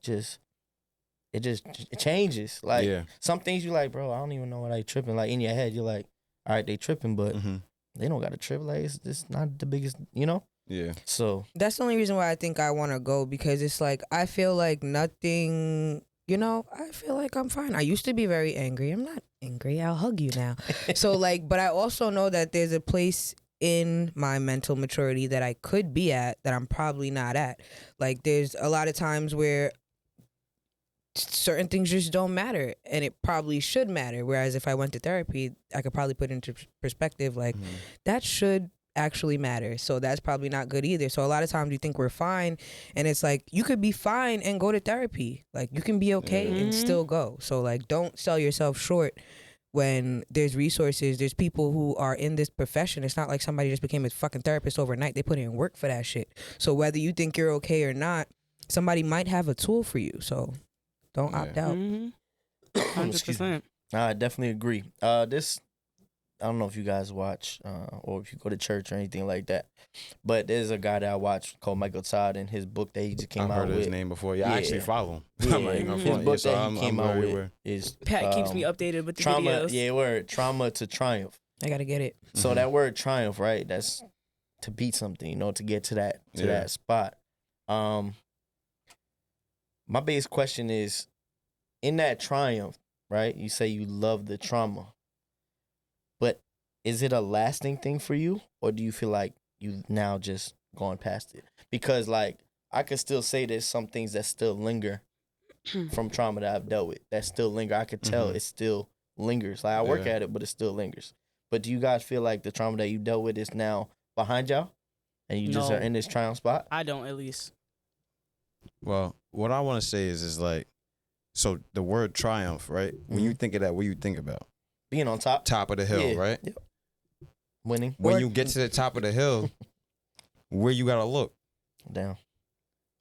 it changes. Like Yeah. some things you like, bro, I don't even know what I tripping. Like in your head, you're like, all right, they tripping, but Mhm. they don't got to trip. Like it's not the biggest, you know? Yeah. So That's the only reason why I think I want to go, because it's like I feel like nothing. I feel like I'm fine. I used to be very angry. I'm not angry. I'll hug you now. So like, but I also know that there's a place in my mental maturity that I could be at that I'm probably not at. Like there's a lot of times where certain things just don't matter, and it probably should matter. Whereas if I went to therapy, I could probably put into perspective like that should actually matter. So that's probably not good either. So a lot of times you think we're fine, and it's like you could be fine and go to therapy. Like you can be okay and still go. So like don't sell yourself short when there's resources. There's people who are in this profession. It's not like somebody just became a fucking therapist overnight. They put in work for that shit. So whether you think you're okay or not, somebody might have a tool for you. So don't opt out. Mm-hmm. Excuse me. 100%. I definitely agree. This I don't know if you guys watch or if you go to church or anything like that, but there's a guy that I watch called Michael Todd, and his book that he just came I've out heard of with. his name before. Yeah, I actually follow him. Yeah, I'm not even gonna his front. book Yeah, so that he came out very with aware. is Pat keeps me updated with the trauma. videos. Yeah, word trauma to triumph. I gotta get it. So that word triumph, right? That's to beat something, to get to that that spot. My biggest question is, in that triumph, right? You say you love the trauma, but is it a lasting thing for you, or do you feel like you now just gone past it? Because like I could still say there's some things that still linger from trauma that I've dealt with that still linger. I could tell it still lingers. Like I work at it, but it still lingers. But do you guys feel like the trauma that you dealt with is now behind y'all, and you just No. are in this triumph spot? I don't, at least. Well, what I want to say is like, So the word triumph, right? When you think of that, what do you think about? Being on top. Top of the hill, Yeah. right? Yep. Winning. When you get to the top of the hill, where you gotta look? Down.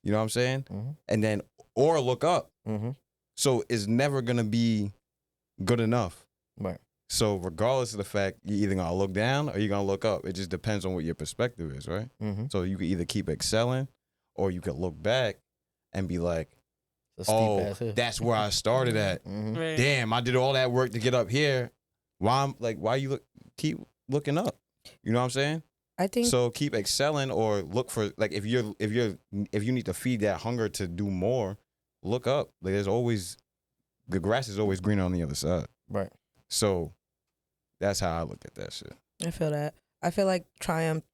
You know what I'm saying? Mm-hmm. And then, or look up. Mm-hmm. So it's never gonna be good enough. Right. So regardless of the fact, you're either gonna look down or you're gonna look up. It just depends on what your perspective is, right? Mm-hmm. So you can either keep excelling, or you could look back and be like, It's a steep "Oh, ass hill. that's where I started at. Mm-hmm. Right. Damn, I did all that work to get up here. Why you keep looking up? You know what I'm saying? I think So keep excelling, or look for, like, if you need to feed that hunger to do more, look up. Like, there's always, the grass is always greener on the other side. Right. So that's how I look at that shit. I feel that. I feel like triumph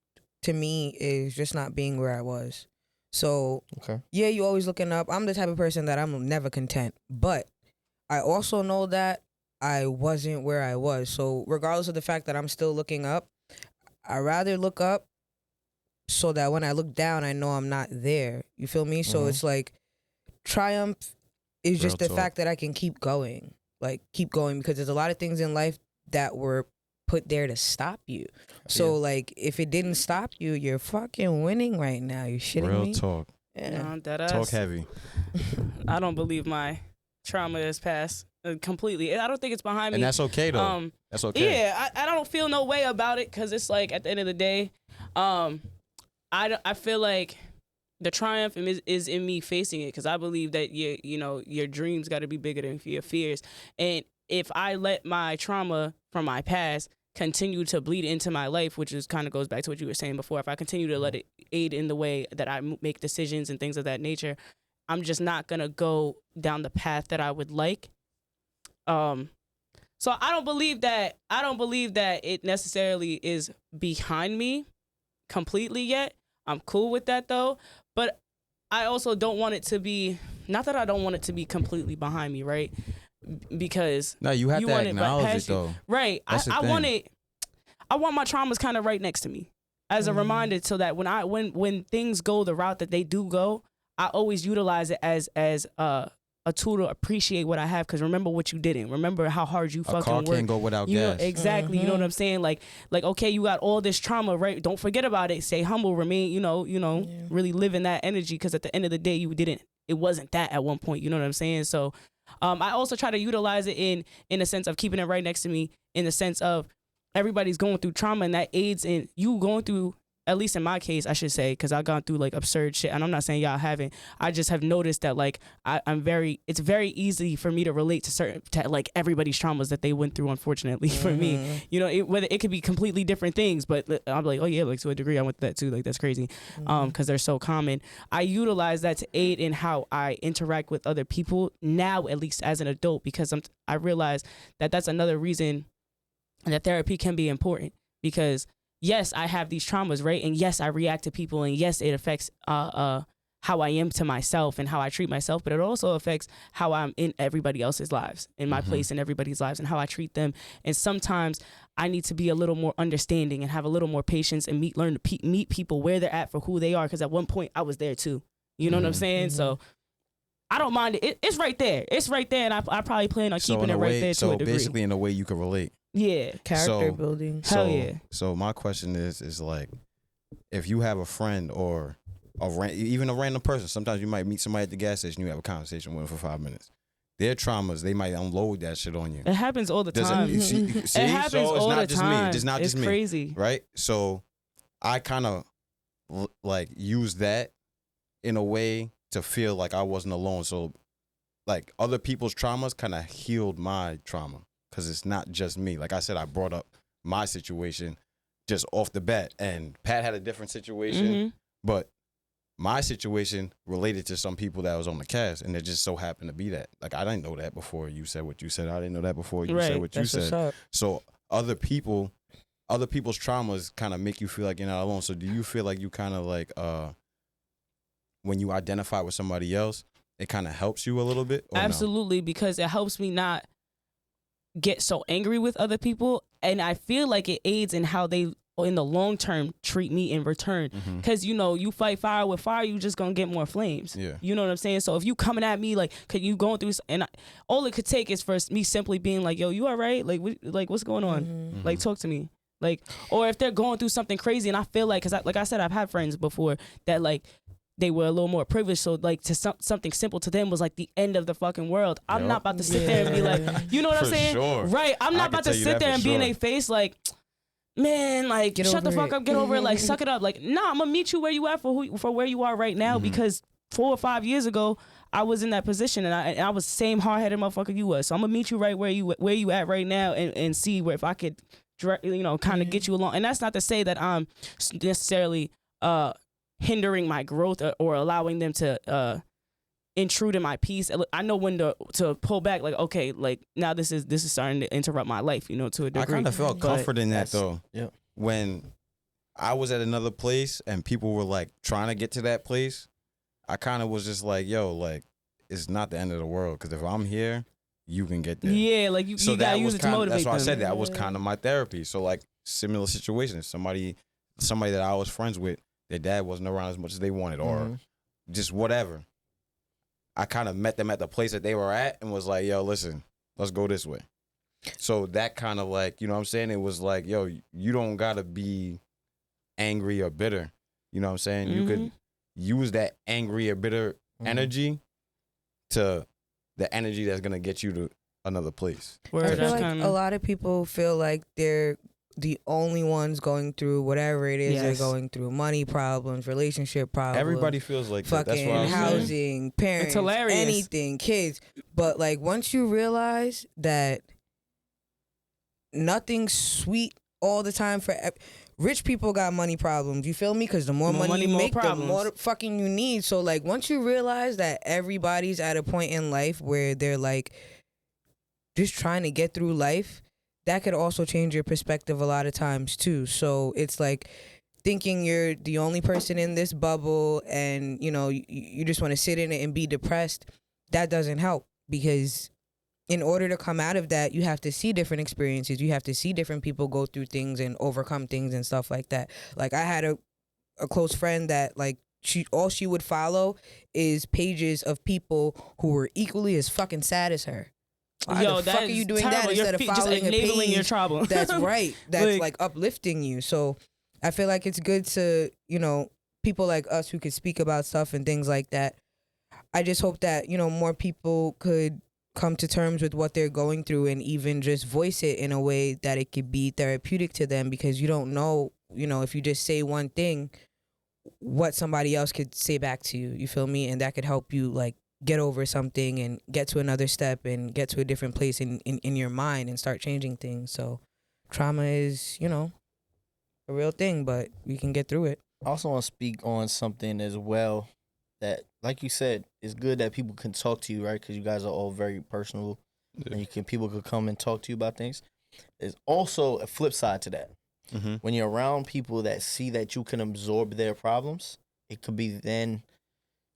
to me is just not being where I was. So Okay. yeah, you always looking up. I'm the type of person that I'm never content. But I also know that I wasn't where I was. So regardless of the fact that I'm still looking up, I rather look up so that when I look down, I know I'm not there. You feel me? So Mhm. it's like triumph is just Real the talk. fact that I can keep going. Like keep going, because there's a lot of things in life that were put there to stop you. So like if it didn't stop you, you're fucking winning right now. You shitting Real me? talk. Yeah. No, that Talk heavy. I don't believe my trauma is past completely. I don't think it's behind me. And that's okay, though. That's okay. Yeah, I don't feel no way about it, because it's like at the end of the day, I feel like the triumph is in me facing it, because I believe that your dreams got to be bigger than your fears. And if I let my trauma from my past continue to bleed into my life, which is kind of goes back to what you were saying before, if I continue to let it aid in the way that I make decisions and things of that nature, I'm just not gonna go down the path that I would like. So I don't believe that it necessarily is behind me completely yet. I'm cool with that though, but I also don't want it to be, not that I don't want it to be completely behind me, right? Because No, you have to want it acknowledge it, past you. though. Right. That's the I want thing. it. I want my traumas kind of right next to me as a reminder, so that when things go the route that they do go, I always utilize it as a tool to appreciate what I have. Because remember what you didn't. Remember how hard you A car fucking worked. can't go without You know, gas. exactly. You know what I'm saying? Like, okay, you got all this trauma, right? Don't forget about it. Stay humble. Remain, really live in that energy. Because at the end of the day, it wasn't that at one point. You know what I'm saying? So, I also try to utilize it in the sense of keeping it right next to me, in the sense of everybody's going through trauma, and that aids in you going through, at least in my case, I should say, because I've gone through like absurd shit, and I'm not saying y'all haven't. I just have noticed that like it's very easy for me to relate to like everybody's traumas that they went through, unfortunately for me. You know, whether it could be completely different things, but I'm like, oh yeah, like to a degree I went through that too. Like that's crazy, because they're so common. I utilize that to aid in how I interact with other people now, at least as an adult, because I realize that that's another reason that therapy can be important, because yes, I have these traumas, right? And yes, I react to people, and yes, it affects how I am to myself and how I treat myself, but it also affects how I'm in everybody else's lives, in my place in everybody's lives, and how I treat them. And sometimes I need to be a little more understanding and have a little more patience and learn to meet people where they're at for who they are, because at one point I was there too. You know what I'm saying? So I don't mind it. It's right there. It's right there, and I probably plan on keeping it right there to a degree. So basically, in a way, you can relate. Yeah. Character So- building. Hell yeah. So my question is like, if you have a friend or even a random person, sometimes you might meet somebody at the gas station, you have a conversation with them for 5 minutes. Their traumas, they might unload that shit on you. It happens all the Does time. it, see, It happens so it's all not the just time. me. It's not just me. Crazy. Right? So I kind of like use that in a way to feel like I wasn't alone. So like other people's traumas kind of healed my trauma, because it's not just me. Like I said, I brought up my situation just off the bat, and Pat had a different situation, Mhm. but my situation related to some people that was on the cast, and it just so happened to be that. Like I didn't know that before you said what you said. I didn't know that before you said Right. what you That's what's said. up. So other people's traumas kind of make you feel like you're not alone. So do you feel like you kind of like when you identify with somebody else, it kind of helps you a little bit? Or no? Absolutely, because it helps me not get so angry with other people, and I feel like it aids in how they in the long term treat me in return. Because, you know, you fight fire with fire, you just gonna get more flames. Yeah. You know what I'm saying? So if you coming at me like, could you going through, all it could take is for me simply being like, yo, you all right? Like what's going on? Like, talk to me. Like, or if they're going through something crazy and I feel like, because like I said, I've had friends before that like, they were a little more privileged, so like to something simple to them was like the end of the fucking world. I'm not about to sit there and be like, you know what I'm For saying? sure. Right. I'm I not can about to tell you sit that there for and be in sure. their face like, man, like Get shut the over fuck it. up, get over it, like suck it up. Like, nah, I'm gonna meet you where you at for where you are right now because 4 or 5 years ago I was in that position and I was the same hard headed motherfucker you was. So I'm gonna meet you right where you at right now and see where if I could, you know, kind of get you along. And that's not to say that I'm necessarily hindering my growth or allowing them to intrude in my peace. I know when to pull back. Like, okay, like now this is starting to interrupt my life, you know, to a degree. I kind of felt But comfort in that though. Yeah. When I was at another place and people were like trying to get to that place, I kind of was just like, yo, like it's not the end of the world because if I'm here, you can get there. Yeah, like you gotta use it to motivate That's why I them. said that was kind of my therapy. So like similar situations, somebody that I was friends with, their dad wasn't around as much as they wanted, or just whatever. I kind of met them at the place that they were at and was like, yo, listen, let's go this way. So that kind of like, you know what I'm saying? It was like, yo, you don't gotta be angry or bitter. You know what I'm saying? You could use that angry or bitter energy to the energy that's gonna get you to another place. I Word, feel that's like kinda- a lot of people feel like they're the only ones going through whatever it is they're Yes. going through. Money problems, relationship problems. Everybody feels like that. That's fucking why I was saying. housing, parents, It's hilarious. anything, kids. But like once you realize that nothing's sweet all the time for rich people got money problems. You feel me? Because the more More money you money, more make, the problems. more fucking you need. So like once you realize that everybody's at a point in life where they're like just trying to get through life, that could also change your perspective a lot of times too. So it's like thinking you're the only person in this bubble and you know you just want to sit in it and be depressed. That doesn't help, because in order to come out of that, you have to see different experiences. You have to see different people go through things and overcome things and stuff like that. Like I had a close friend that like all she would follow is pages of people who were equally as fucking sad as her. Why Yo, the that fuck are you is doing terrible. that You're instead of just following a enabling page your trouble. that's right, that's Like- like uplifting you? So I feel like it's good to, you know, people like us who could speak about stuff and things like that. I just hope that, you know, more people could come to terms with what they're going through and even just voice it in a way that it could be therapeutic to them, because you don't know, you know, if you just say one thing, what somebody else could say back to you. You feel me? And that could help you like get over something and get to another step and get to a different place in your mind and start changing things. So trauma is, you know, a real thing, but we can get through it. I also want to speak on something as well that, like you said, it's good that people can talk to you, right? Because you guys are all very personal, and people could come and talk to you about things. There's also a flip side to that. Mm-hmm. When you're around people that see that you can absorb their problems, it could be then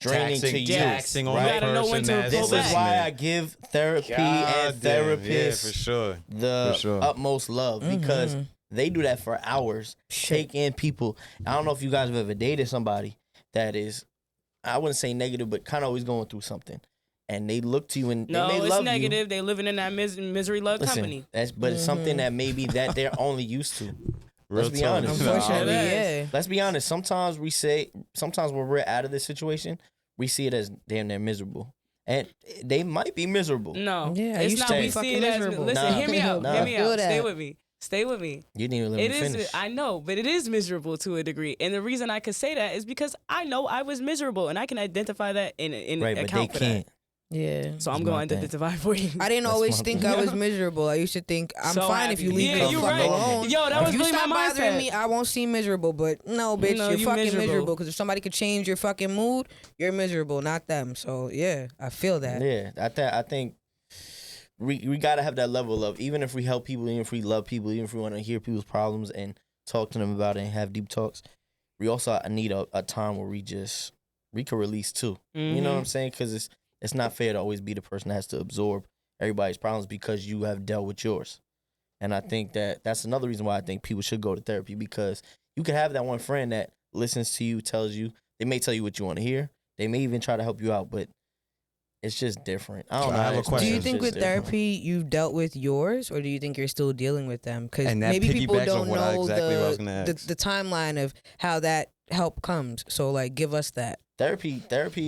draining to you. Taxing on right? the You gotta know when person to that's go This back. is why I listening. give therapy and God damn, yeah, therapists for sure. the For sure. utmost love, because Mhm. they do that for hours. Take in people. I don't know if you guys have ever dated somebody that is, I wouldn't say negative, but kind of always going through something, and they look to you and No, they it's love negative. They living in that misery love you. Listen, company. but it's something that maybe that they're only used to. Real Let's be talk. honest. Unfortunately, Nah, yeah. Let's be honest. Sometimes when we're out of this situation, we see it as damn, they're miserable, and they might be miserable. No, Yeah, I it's used not. to We be see fucking it as miserable. listen. Nah. Hear me out. Nah. Hear me Feel out. that. Stay with me. Stay with me. You didn't even let It me is. finish. I know, but it is miserable to a degree, and the reason I could say that is because I know I was miserable, and I can identify that in right, but they account for can't. Yeah. that. So I'm That's my going to thing. identify for you. I didn't That's always my think thing. I was miserable. I used to think I'm So fine if you happy. leave Yeah, me you the fuck right. alone. Yo, that if was you really stop my bothering mindset. me, I won't seem miserable. But no, bitch, No, you're you fucking miserable. miserable. Because if somebody could change your fucking mood, you're miserable, not them. So yeah, I feel that. Yeah, I think we gotta have that level of, even if we help people, even if we love people, even if we want to hear people's problems and talk to them about it and have deep talks, we also need a time where we can release too. You know what I'm saying? Because it's not fair to always be the person that has to absorb everybody's problems because you have dealt with yours. And I think that's another reason why I think people should go to therapy, because you can have that one friend that listens to you, tells you, they may tell you what you want to hear. They may even try to help you out, but it's just different. I don't know. I how have to a explain Do it. you It's think just with different. therapy you've dealt with yours, or do you think you're still dealing with them? Because And that maybe people piggybacks don't on what I know exactly what I was gonna the ask. the timeline of how that help comes. So like, give us that. Therapy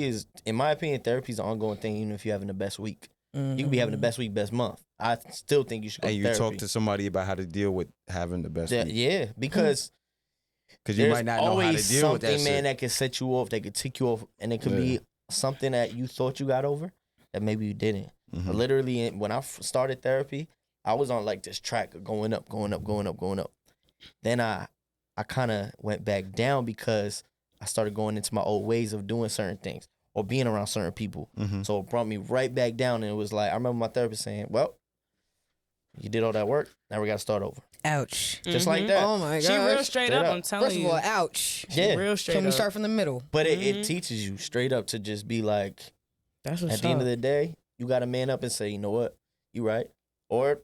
is, in my opinion, therapy is an ongoing thing. Even if you're having the best week, you could be having the best week, best month. I still think you should go And to you therapy. talk to somebody about how to deal with having the best week. Yeah, because Because you there's might not know how always to deal with that something, man, shit. that can set you off, that could tick you off, and it could Yeah. be something that you thought you got over that maybe you didn't. Mhm. Literally, when I started therapy, I was on like this track of going up, going up, going up, going up. Then I kind of went back down because I started going into my old ways of doing certain things or being around certain people. Mhm. So it brought me right back down, and it was like, I remember my therapist saying, well, you did all that work, now we got to start over. Ouch. Just like that. Oh my She god. real straight up. I'm telling First of you. all, ouch. Yeah. Real straight Can we up. start from the middle? But it teaches you straight up to just be like, That's at the end of the day, you got to man up and say, you know what, you right. Or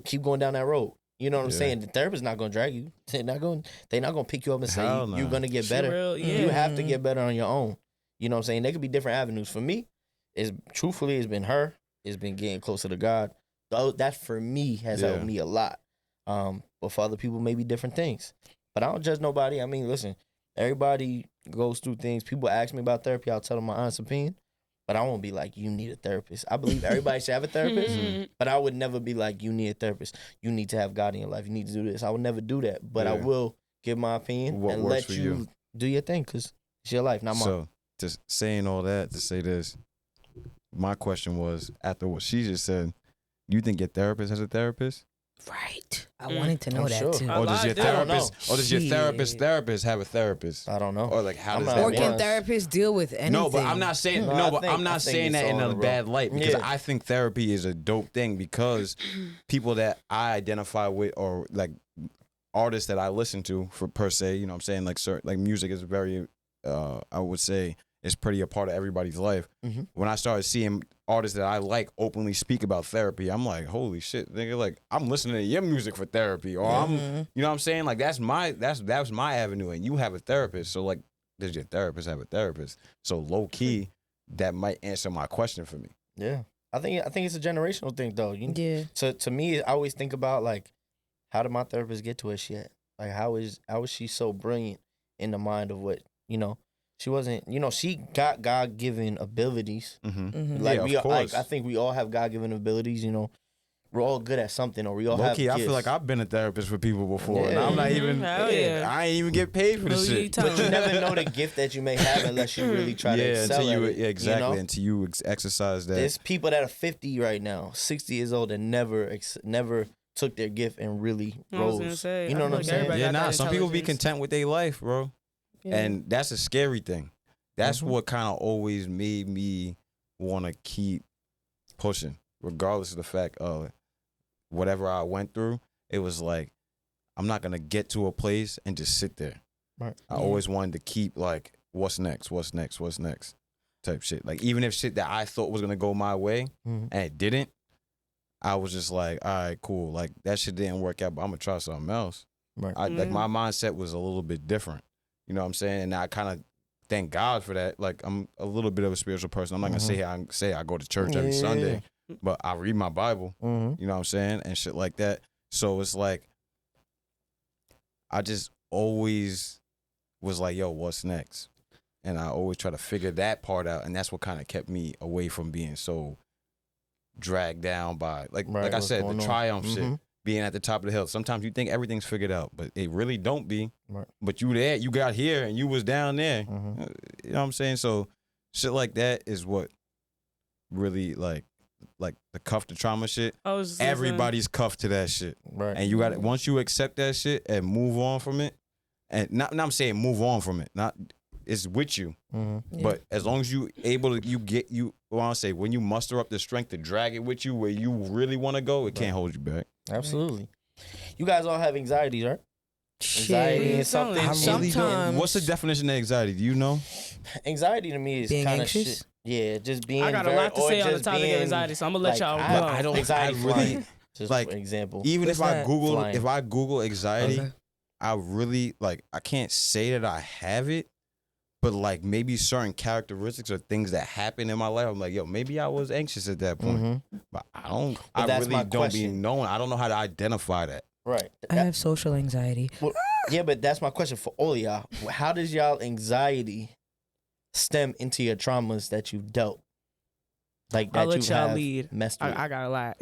keep going down that road. You know what I'm Yeah. saying? The therapist's not going to drag you. They're not going to pick you up and say, Hell you're no. going to get She better. real, yeah. You have to get better on your own. You know what I'm saying? There could be different avenues. For me, truthfully, it's been her. It's been getting closer to God. That for me has helped Yeah. me a lot. But for other people, maybe different things. But I don't judge nobody. I mean, listen, everybody goes through things. People ask me about therapy. I'll tell them my honest opinion. But I won't be like, you need a therapist. I believe everybody should have a therapist. But I would never be like, you need a therapist. You need to have God in your life. You need to do this. I would never do that. But I Yeah. will give my opinion What and works let for you you. do your thing, because it's your life, not mine. So, just saying all that to say this, my question was, after what she just said, you think your therapist has a therapist? Right. I wanted to know I'm that sure. too. A Or lot does your do. I don't therapist, or does your Shit. therapist have a therapist? I don't know. Or like, how I'm does not- that Or work? can Honest. therapists deal with anything? No, but I'm not saying No, but I'm not I think saying it's that in all a in a bad row. light, because Yeah. I think therapy is a dope thing, because people that I identify with, or like artists that I listen to, for per se, you know what I'm saying, like certain, like music is very I would say it's pretty a part of everybody's life. Mhm. When I started seeing artists that I like openly speak about therapy, I'm like, holy shit, nigga, like I'm listening to your music for therapy, or I'm, you know what I'm saying, like that's my avenue, and you have a therapist. So like, does your therapist have a therapist? So low key, that might answer my question for me. Yeah. I think it's a generational thing, though. Yeah. To me, I always think about, like, how did my therapist get to where she at? Like, how is she so brilliant in the mind of what, she wasn't, she got God-given abilities. Mm-hmm. Like, Yeah, of course. I think we all have God-given abilities, We're all good at something, or we all Low have key, I feel gifts. like I've been a therapist for people before, and Yeah. I'm not even, Hell yeah. I ain't even get paid for Who this you shit. telling? But you never know the gift that you may have unless you really try to Yeah, excel until you, at it. yeah, exactly, You know? until you exercise that. There's people that are 50 right now, 60 years old, and never took their gift and really I was rose. gonna say, You I know feel what I'm like saying? everybody Yeah, got that some people be intelligence. content with their life, bro. Yeah. And that's a scary thing. That's Mhm. what kind of always made me want to keep pushing, regardless of the fact of whatever I went through. It was like, I'm not going to get to a place and just sit there. Right. I always wanted to keep like, what's next type shit. Like, even if shit that I thought was going to go my way Mhm. and it didn't, I was just like, all right, cool. Like, that shit didn't work out, but I'm going to try something else. Right. Like, my mindset was a little bit different. You know what I'm saying? And I kind of thank God for that. Like, I'm a little bit of a spiritual person. I'm not gonna say I go to church every Yeah. Sunday, but I read my Bible. Mm-hmm. You know what I'm saying? And shit like that. So it's like, I just always was like, yo, what's next? And I always try to figure that part out. And that's what kind of kept me away from being so dragged down by, like I what's said, the going on. triumph shit. Mhm. Being at the top of the hill. Sometimes you think everything's figured out, but it really don't be. Right. But you there, you got here, and you was down there. Mhm. You know what I'm saying? So shit like that is what really like the cuff to trauma shit. I was just gonna say, Everybody's cuffed to that shit. Right. And you got it. Once you accept that shit and move on from it, and not I'm saying move on from it, not it's with you. Mm-hmm. But as long as you able to I say when you muster up the strength to drag it with you where you really want to go, it can't hold you back. Absolutely. You guys all have anxieties, right? Anxiety Shit. and something. I really don't. What's the definition of anxiety? Do you know? Anxiety to me is Being kind of anxious? shit. Yeah, just being. I got a very- lot to or say on the just topic of being, anxiety, so I'm gonna let like, y'all I- go. I don't- Anxiety I really, flying. Just like, for example. even What's if that? Flying. I Google anxiety, Okay. I really like I can't say that I have it, but like maybe certain characteristics or things that happen in my life, I'm like, yo, maybe I was anxious at that point. Mhm. But I don't. But I that's really my don't be question. knowing. I don't know how to identify that. Right. I have social anxiety. Well, yeah, but that's my question for all of y'all. How does y'all anxiety stem into your traumas that you've dealt? Like that I'll let you y'all have lead. messed with. I got a lot.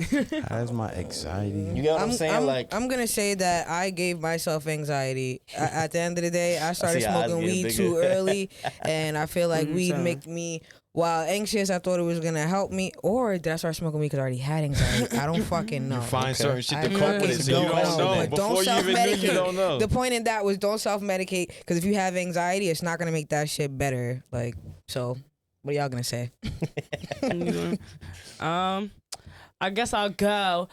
How's my anxiety? You get what I'm saying? Like, I'm gonna say that I gave myself anxiety. At the end of the day, I started see your eyes smoking getting weed bigger. too early, and I feel like weed Same. make me. While anxious, I thought it was gonna help me, or did I start smoking weed because I already had anxiety? I don't fucking know. You find Okay. certain shit I to cope with it, so you fucking don't know. but Before you even knew, you don't know. The point in that was don't self-medicate, because if you have anxiety, it's not gonna make that shit better. Like, so what are y'all gonna say? I guess I'll go.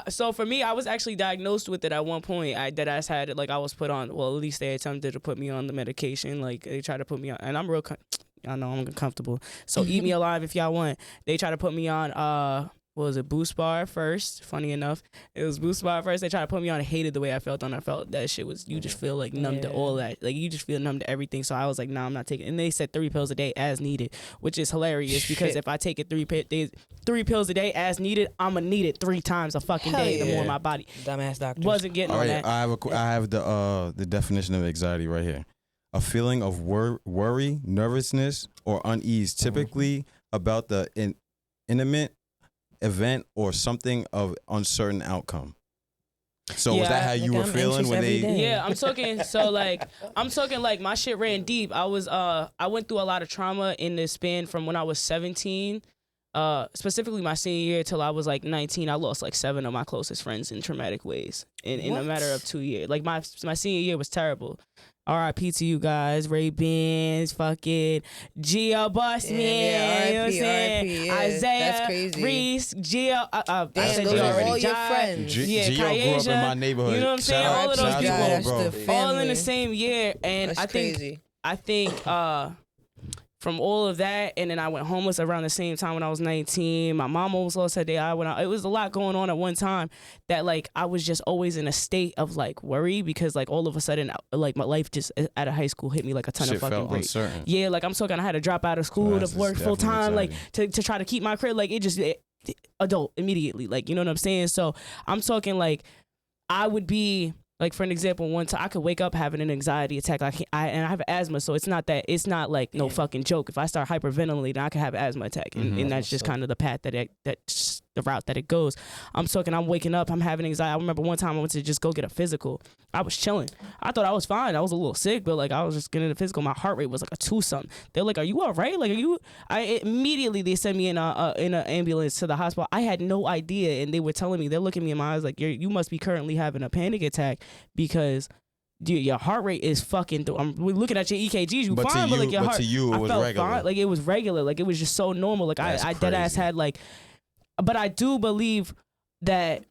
So for me, I was actually diagnosed with it at one point. I had it, like I was put on. Well, at least they attempted to put me on the medication. Like they tried to put me on, and I'm real. I know I'm comfortable. So eat me alive if y'all want. They tried to put me on. What was it? Boost Bar first. Funny enough, it was Boost Bar first. They tried to put me on. I hated the way I felt on. I felt that shit was. You just feel like numb to all that. Like you just feel numb to everything. So I was like, nah, I'm not taking. And they said 3 pills a day as needed, which is hilarious because Shit. if I take it 3 pills a day as needed, I'ma need it 3 times a fucking Hell day. The yeah. more my body Dumbass doctor. wasn't getting All on right, that. I have the definition of anxiety right here. A feeling of worry, nervousness, or unease, typically about the intimate event or something of uncertain outcome. So was Yeah, that how you like were I'm feeling anxious when every they? day. Yeah, I'm talking like my shit ran deep. I went through a lot of trauma in the span from when I was 17, specifically my senior year till I was like 19. I lost like 7 of my closest friends in traumatic ways in a matter of 2 years. Like my senior year was terrible. R.I.P. to you guys, Ray Benz, fucking Gio Boss Damn, Man, yeah, you know what I'm R.I.P., saying? R.I.P., yeah, Isaiah, that's crazy. Reese, Gio, I Damn, said those Gio are already. all your Jai, friends. Yeah, Gio grew up in Kayasia, my neighborhood. you know what I'm saying? Shout All out- of those shout out to people, Lil Bro. That's the all in family. the same year, and That's crazy. I think from all of that, and then I went homeless around the same time when I was 19. My mom almost lost her day. It was a lot going on at one time that like I was just always in a state of like worry because like all of a sudden like my life just out of high school hit me like a ton Shit of fucking felt bricks. uncertain. Yeah, like I'm talking. I had to drop out of school that's to work definitely full time, like anxiety. to try to keep my crib. Like adult immediately. Like you know what I'm saying. So I'm talking like I would be. Like for an example, one time I could wake up having an anxiety attack. And I have asthma, so it's not like no fucking joke. If I start hyperventilating, I could have an asthma attack, and that's just kind of the path that's the route that it goes. I'm waking up, I'm having anxiety. I remember one time I went to just go get a physical. I was chilling. I thought I was fine. I was a little sick, but like I was just getting a physical. My heart rate was like a 2 something. They're like, "Are you all right? Like, are you?" Immediately they sent me in an ambulance to the hospital. I had no idea, and they were telling me, they're looking me in my eyes like, you must be currently having a panic attack because. Dude, your we're looking at your EKGs. You But to fine, but like you- your but heart. to you, it I was felt regular. fine. Like it was regular. Like it was just so normal. Like That's I dead ass crazy. had like, but I do believe that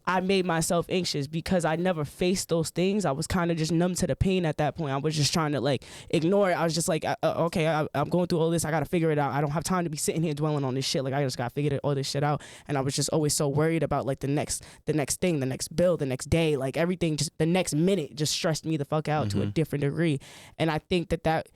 I made myself anxious because I never faced those things. I was kind of just numb to the pain at that point. I was just trying to like ignore it. I was just like, okay, I'm going through all this. I got to figure it out. I don't have time to be sitting here dwelling on this shit. Like I just got to figure all this shit out. And I was just always so worried about like the next thing, the next bill, the next day, like everything, just the next minute just stressed me the fuck out to a different degree. And I think that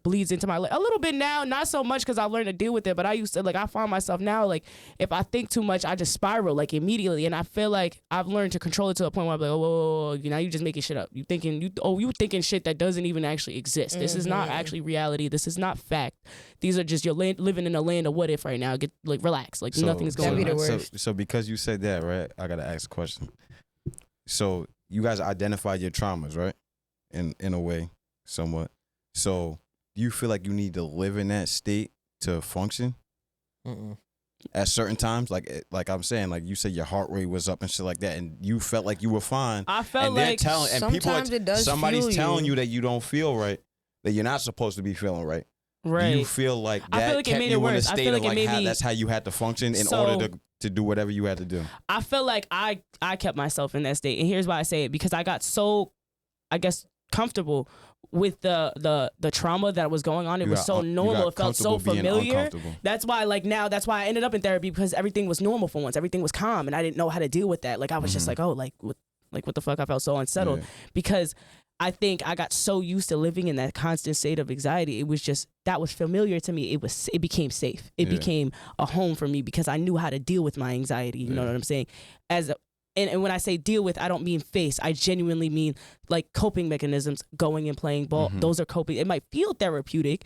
bleeds into my life a little bit now, not so much because I've learned to deal with it, but I used to like I find myself now like if I think too much I just spiral like immediately, and I feel like I've learned to control it to a point where I'm like, oh, whoa, now you just making shit up. You thinking shit that doesn't even actually exist. This is not actually reality. This is not fact. These are just you're living in a land of what if right now. Get like relax, like nothing's That'd going be on. the worst. So because you said that, right? I gotta ask a question. So you guys identified your traumas, right? In a way, somewhat. So do you feel like you need to live in that state to function at certain times? Like I'm saying, like you said, your heart rate was up and shit like that, and you felt like you were fine. I felt and they're like telling, and people, sometimes it does somebody's fuel telling you. you that you don't feel right, that you're not supposed to be feeling right. right. Do you feel like I that feel like it kept made it you in a worse. I state feel of like it like made me- that's how you had to function in So- order to do whatever you had to do? I feel like I kept myself in that state, and here's why I say it, because I got so, I guess, comfortable with the trauma that was going on, it was so normal. It felt so familiar. That's why, like, now, that's why I ended up in therapy, because everything was normal for once. Everything was calm, and I didn't know how to deal with that. Like, I was just like, oh, like what the fuck? I felt so unsettled because I think I got so used to living in that constant state of anxiety. It was just, that was familiar to me. It became safe. It became a home for me because I knew how to deal with my anxiety. You know what I'm saying? And when I say deal with, I don't mean face. I genuinely mean like coping mechanisms, going and playing ball. Those are coping. It might feel therapeutic,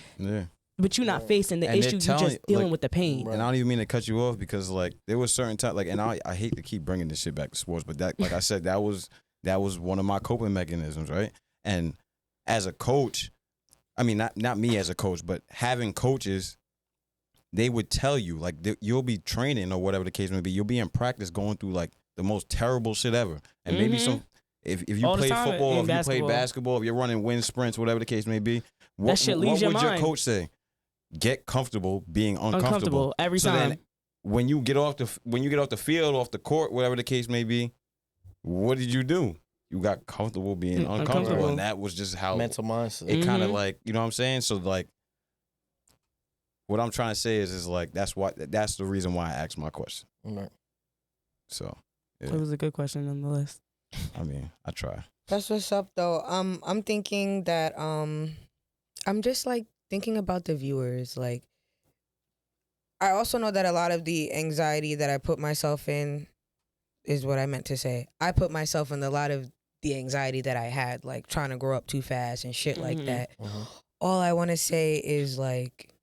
but you're not facing the issue. You're just dealing with the pain. And I don't even mean to cut you off because like there was certain time, like, and I hate to keep bringing this shit back to sports, but that, like I said, that was one of my coping mechanisms, right? And as a coach, I mean, not me as a coach, but having coaches, they would tell you, like, you'll be training or whatever the case may be. You'll be in practice going through like the most terrible shit ever. And maybe if you played football, if you played basketball, if you're running wind sprints, whatever the case may be, that shit leaves your mind. What would your coach say? Get comfortable being uncomfortable every time. Then when you get off the field, off the court, whatever the case may be, what did you do? You got comfortable being uncomfortable, and that was just how mental mindset. It kind of like, you know what I'm saying? So like, what I'm trying to say is like that's the reason why I asked my question. Right. So it was a good question on the list. I mean, I try. That's what's up, though. I'm thinking that I'm just like thinking about the viewers. Like, I also know that a lot of the anxiety that I put myself in is what I meant to say. I put myself in a lot of the anxiety that I had, like trying to grow up too fast and shit like that. All I want to say is like,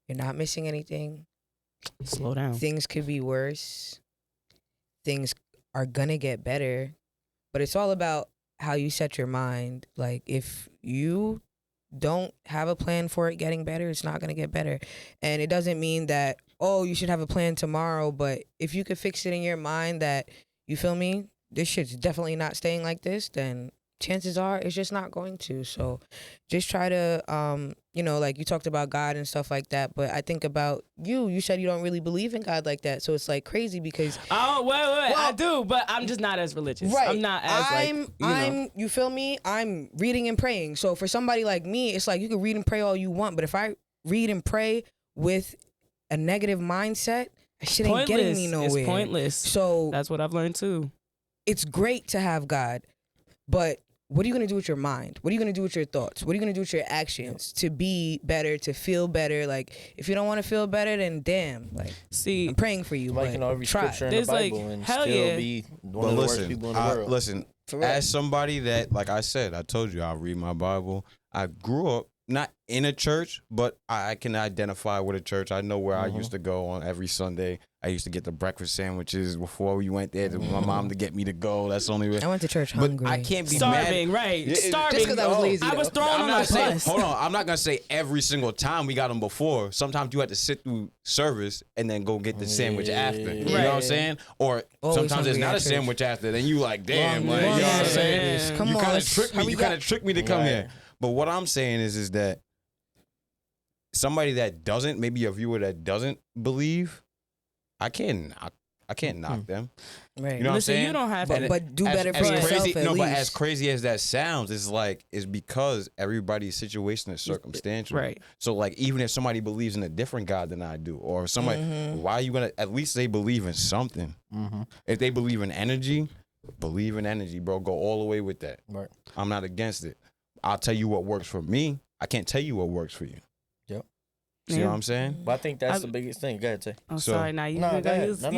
you're not missing anything. Slow down. Things could be worse. Things are gonna get better, but it's all about how you set your mind. Like, if you don't have a plan for it getting better, it's not gonna get better. And it doesn't mean that, oh, you should have a plan tomorrow, but if you could fix it in your mind that, you feel me, this shit's definitely not staying like this, then chances are it's just not going to. So just try to, like you talked about God and stuff like that, but I think about you said you don't really believe in God like that. So it's like crazy because. Oh, wait. I do, but I'm just not as religious. Right. I'm not as you feel me? I'm reading and praying. So for somebody like me, it's like you can read and pray all you want, but if I read and pray with a negative mindset, that shit ain't getting me nowhere. It's pointless. So that's what I've learned too. It's great to have God, but what are you going to do with your mind? What are you going to do with your thoughts? What are you going to do with your actions to be better, to feel better? Like, if you don't want to feel better, then damn. Like, see, I'm praying for you. Like, every scripture in the Bible and hell still be one of the worst people in the world. Listen, as somebody that, like I said, I told you I read my Bible. I grew up not in a church, but I can identify with a church. I know where I used to go on every Sunday. I used to get the breakfast sandwiches before we went there to my mom to get me to go. That's the only way. I went to church hungry. But I can't be starving, mad. right? Starving. Just because I was lazy. I was thrown on my bus. Hold on. I'm not going to say every single time we got them before. Sometimes you had to sit through service and then go get the sandwich after. You know what I'm saying? Or sometimes there's not a sandwich after. Then you like, damn. You know what I'm saying? Come you on. kind of tricked me. You kind of tricked me to come here. But what I'm saying is that somebody that doesn't, maybe a viewer that doesn't believe, I can't knock them. Right. You know what I'm saying? You don't have to. But do better for yourself crazy, at least. But as crazy as that sounds, it's because everybody's situation is circumstantial. Right. So like, even if somebody believes in a different God than I do, or somebody, why are you gonna? At least they believe in something. If they believe in energy, bro. Go all the way with that. Right. I'm not against it. I'll tell you what works for me. I can't tell you what works for you. See what I'm saying? But I think that's the biggest thing. Go ahead, Tay. I'm sorry. Now you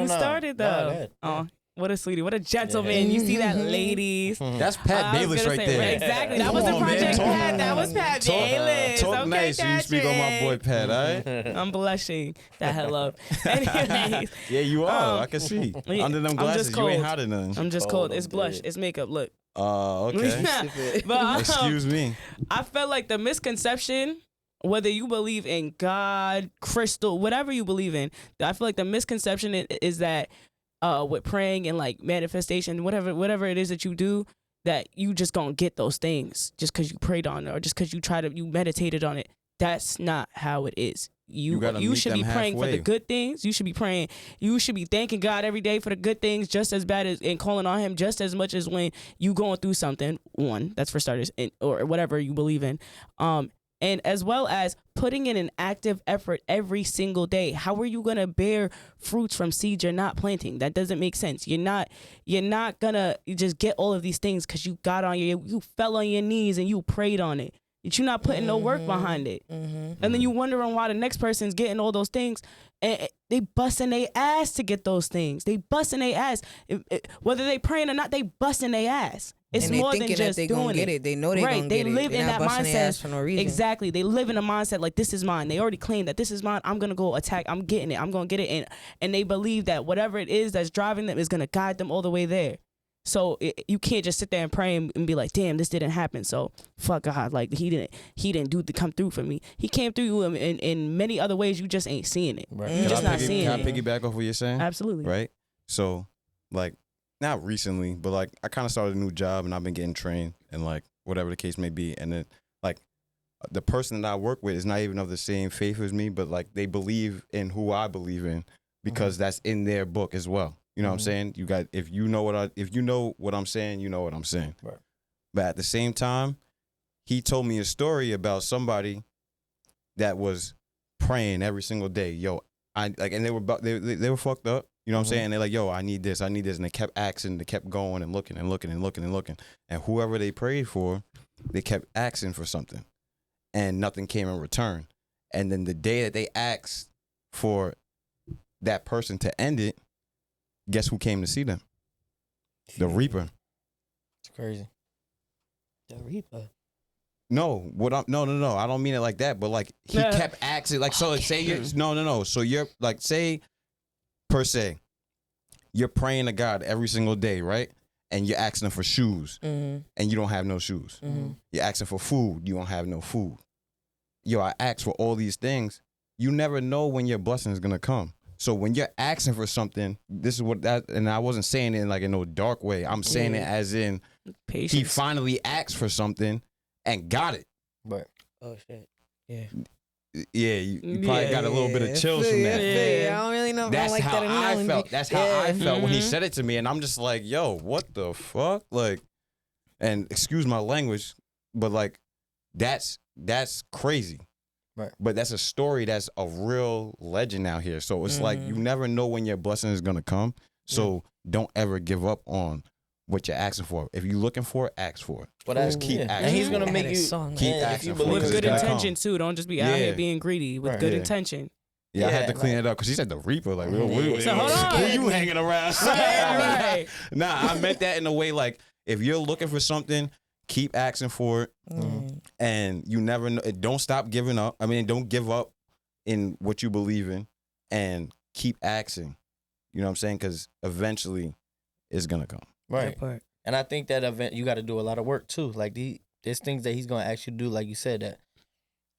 started though. No, go ahead. Oh, what a sweetie. What a gentleman. You see that, ladies? That's Pat Bayless right there. Exactly. That was the Project Pat. That was Pat Bayless. Talk nice. You speak on my boy Pat, all right? I'm blushing. The hell up. Anyways. Yeah, you are. I can see. Under them glasses, you ain't hot enough. I'm just cold. It's blush. It's makeup. Look. Oh, okay. But, excuse me. I felt like the misconception, whether you believe in God, crystal, whatever you believe in, I feel like the misconception is that with praying and like manifestation, whatever it is that you do, that you just gonna get those things just because you prayed on it or just because you meditated on it. That's not how it is. You gotta you meet should be them praying for the halfway. good things. You should be praying. You should be thanking God every day for the good things, just as bad as and calling on Him just as much as when you going through something. One, that's for starters, or whatever you believe in. And as well as putting in an active effort every single day. How are you gonna bear fruits from seeds you're not planting? That doesn't make sense. You're not gonna just get all of these things because you got on you fell on your knees and you prayed on it. You're not putting no work behind it. And then you wondering why the next person's getting all those things and they busting their ass to get those things. They busting their ass. Whether they praying or not, they busting their ass. It's and they more than thinking just that they doing gonna get it. They know they right. gonna They get it. live They're in not that busting their ass mindset. for no reason. Exactly. They live in a mindset like this is mine. They already claim that this is mine. I'm gonna go attack. I'm getting it. I'm gonna get it. And they believe that whatever it is that's driving them is gonna guide them all the way there. So you can't just sit there and pray and be like, damn, this didn't happen. So fuck God, like he didn't do to come through for me. He came through in many other ways. You just ain't seeing it. Right. You're just not seeing Can I it. piggyback off what you're saying? Absolutely. Right? So, like, not recently, but like, I kind of started a new job and I've been getting trained and like, whatever the case may be. And then, like, the person that I work with is not even of the same faith as me, but like, they believe in who I believe in because that's in their book as well. You know what I'm saying? You got, if you know what I'm saying, you know what I'm saying. Right. But at the same time, he told me a story about somebody that was praying every single day. Yo, and they were fucked up. You know what I'm saying? They're like, yo, I need this. And they kept asking, they kept going and looking and looking and looking and looking. And whoever they prayed for, they kept asking for something. And nothing came in return. And then the day that they asked for that person to end it, guess who came to see them? The Reaper. It's crazy. The Reaper. No, no. I don't mean it like that, but like he kept asking, like, so like, say you're no. So you're like, say per se, you're praying to God every single day, right? And you're asking him for shoes, and you don't have no shoes. You're asking for food, you don't have no food. Yo, I asked for all these things. You never know when your blessing is gonna come. So when you're asking for something, this is what that, and I wasn't saying it in like in no dark way. I'm saying it as in Patience. he finally asked for something and got it. Right. Oh shit. Yeah. Yeah, you probably got a little bit of chills I from feel that. you, I feel you. I don't really know if I That's like how that I analogy. felt. That's how Yeah. I felt when he said it to me, and I'm just like, yo, what the fuck? Like, and excuse my language, but like, that's crazy. Right. But that's a story that's a real legend out here. So it's like you never know when your blessing is gonna come. So don't ever give up on what you're asking for. If you're looking for it, ask for it. Well, that's Keep And asking he's for gonna it. make Had a you song. Keep and if asking you for it, believe with because good it's gonna intention come. too. Don't just be out here Yeah. being greedy with Right. good Yeah. intention. Yeah, I had to Yeah, clean it up because he said the Reaper. Like, So hold on. who you hanging around? Right. Nah, I meant that in a way like if you're looking for something, keep asking for it, and you never know. Don't stop giving up. I mean, don't give up in what you believe in, and keep asking. You know what I'm saying? Because eventually, it's gonna come. right. That part. And I think that event you got to do a lot of work too. Like there's things that he's gonna ask you to do, like you said, that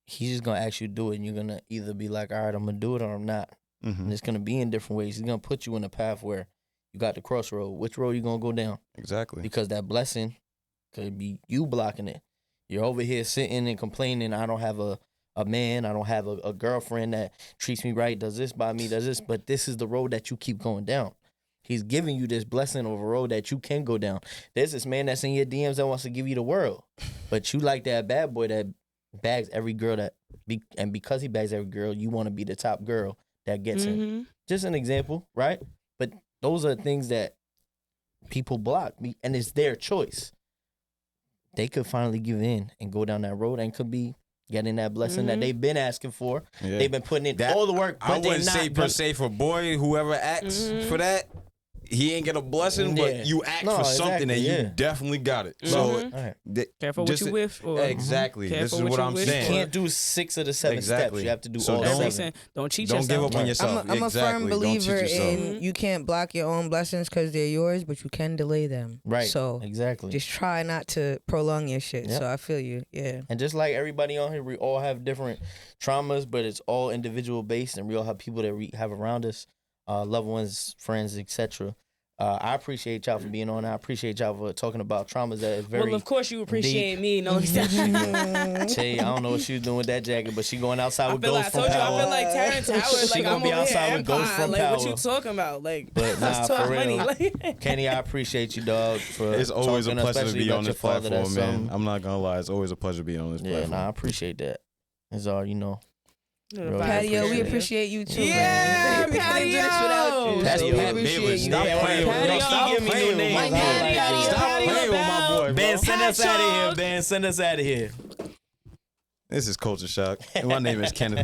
he's just gonna ask you to do it, and you're gonna either be like, all right, I'm gonna do it or I'm not. Mm-hmm. And it's gonna be in different ways. He's gonna put you in a path where you got the crossroad. Which road you gonna go down? Exactly. Because that blessing could be you blocking it. You're over here sitting and complaining, I don't have a man, I don't have a girlfriend that treats me right, does this by me, does this, but this is the road that you keep going down. He's giving you this blessing of a road that you can go down. There's this man that's in your DMs that wants to give you the world, but you like that bad boy that bags every girl and because he bags every girl, you want to be the top girl that gets him. Mhm. Just an example, right? But those are things that people block, and it's their choice. They could finally give in and go down that road and could be getting that blessing that they've been asking for. Yeah. They've been putting in That- all the work, but I they're wouldn't not say per gonna- se for boy, whoever acts for that, he ain't get a blessing, Yeah. but you act No, for something exactly, and yeah. you definitely got it. So Mhm. All right. Careful what just- you with. Or, exactly. Careful This is what what you I'm wish You for. saying. can't do 6 of the 7 Exactly. steps. You have to do So all That don't- makes 7. sense. Don't cheat Don't yourself. give up on yourself. I'm a Exactly. firm Don't cheat believer yourself. in you can't block your own blessings because they're yours, but you can delay them. Right. So Exactly. just try not to prolong your shit. Yep. So I feel you. Yeah. And just like everybody on here, we all have different traumas, but it's all individual based, and we all have people that we have around us, loved ones, friends, etc. I appreciate y'all for being on. I appreciate y'all for talking about traumas that is very. Well, of course you appreciate deep. me. No, Tay, I don't know what she was doing with that jacket, but she going outside with Ghost from I Power. feel like Terrence Howard. She Like gonna I'm be over outside here with Ghost Empire. from Like what Power. you talking about? Like But nah, let's talk for real. money. Like, Kenny, I appreciate you, dog. For It's always a talking, pleasure to especially be about on your this father. platform, That's man. something- I'm not gonna lie, it's always a pleasure being on this Yeah, platform. nah, I appreciate that. That's all you know. Really Patio, we appreciate it. appreciate you too. Yeah, man. We couldn't do this without you. Patio. So we Pat appreciate Bailey, you. stop playing with me. Stop Patio. giving me no names. My I don't daddy, like daddy, that. Stop Patio playing with my boy, bro. Ben, send us out of here. Dog. Ben, send us out of here. This is Culture Shock. And my name is Kenneth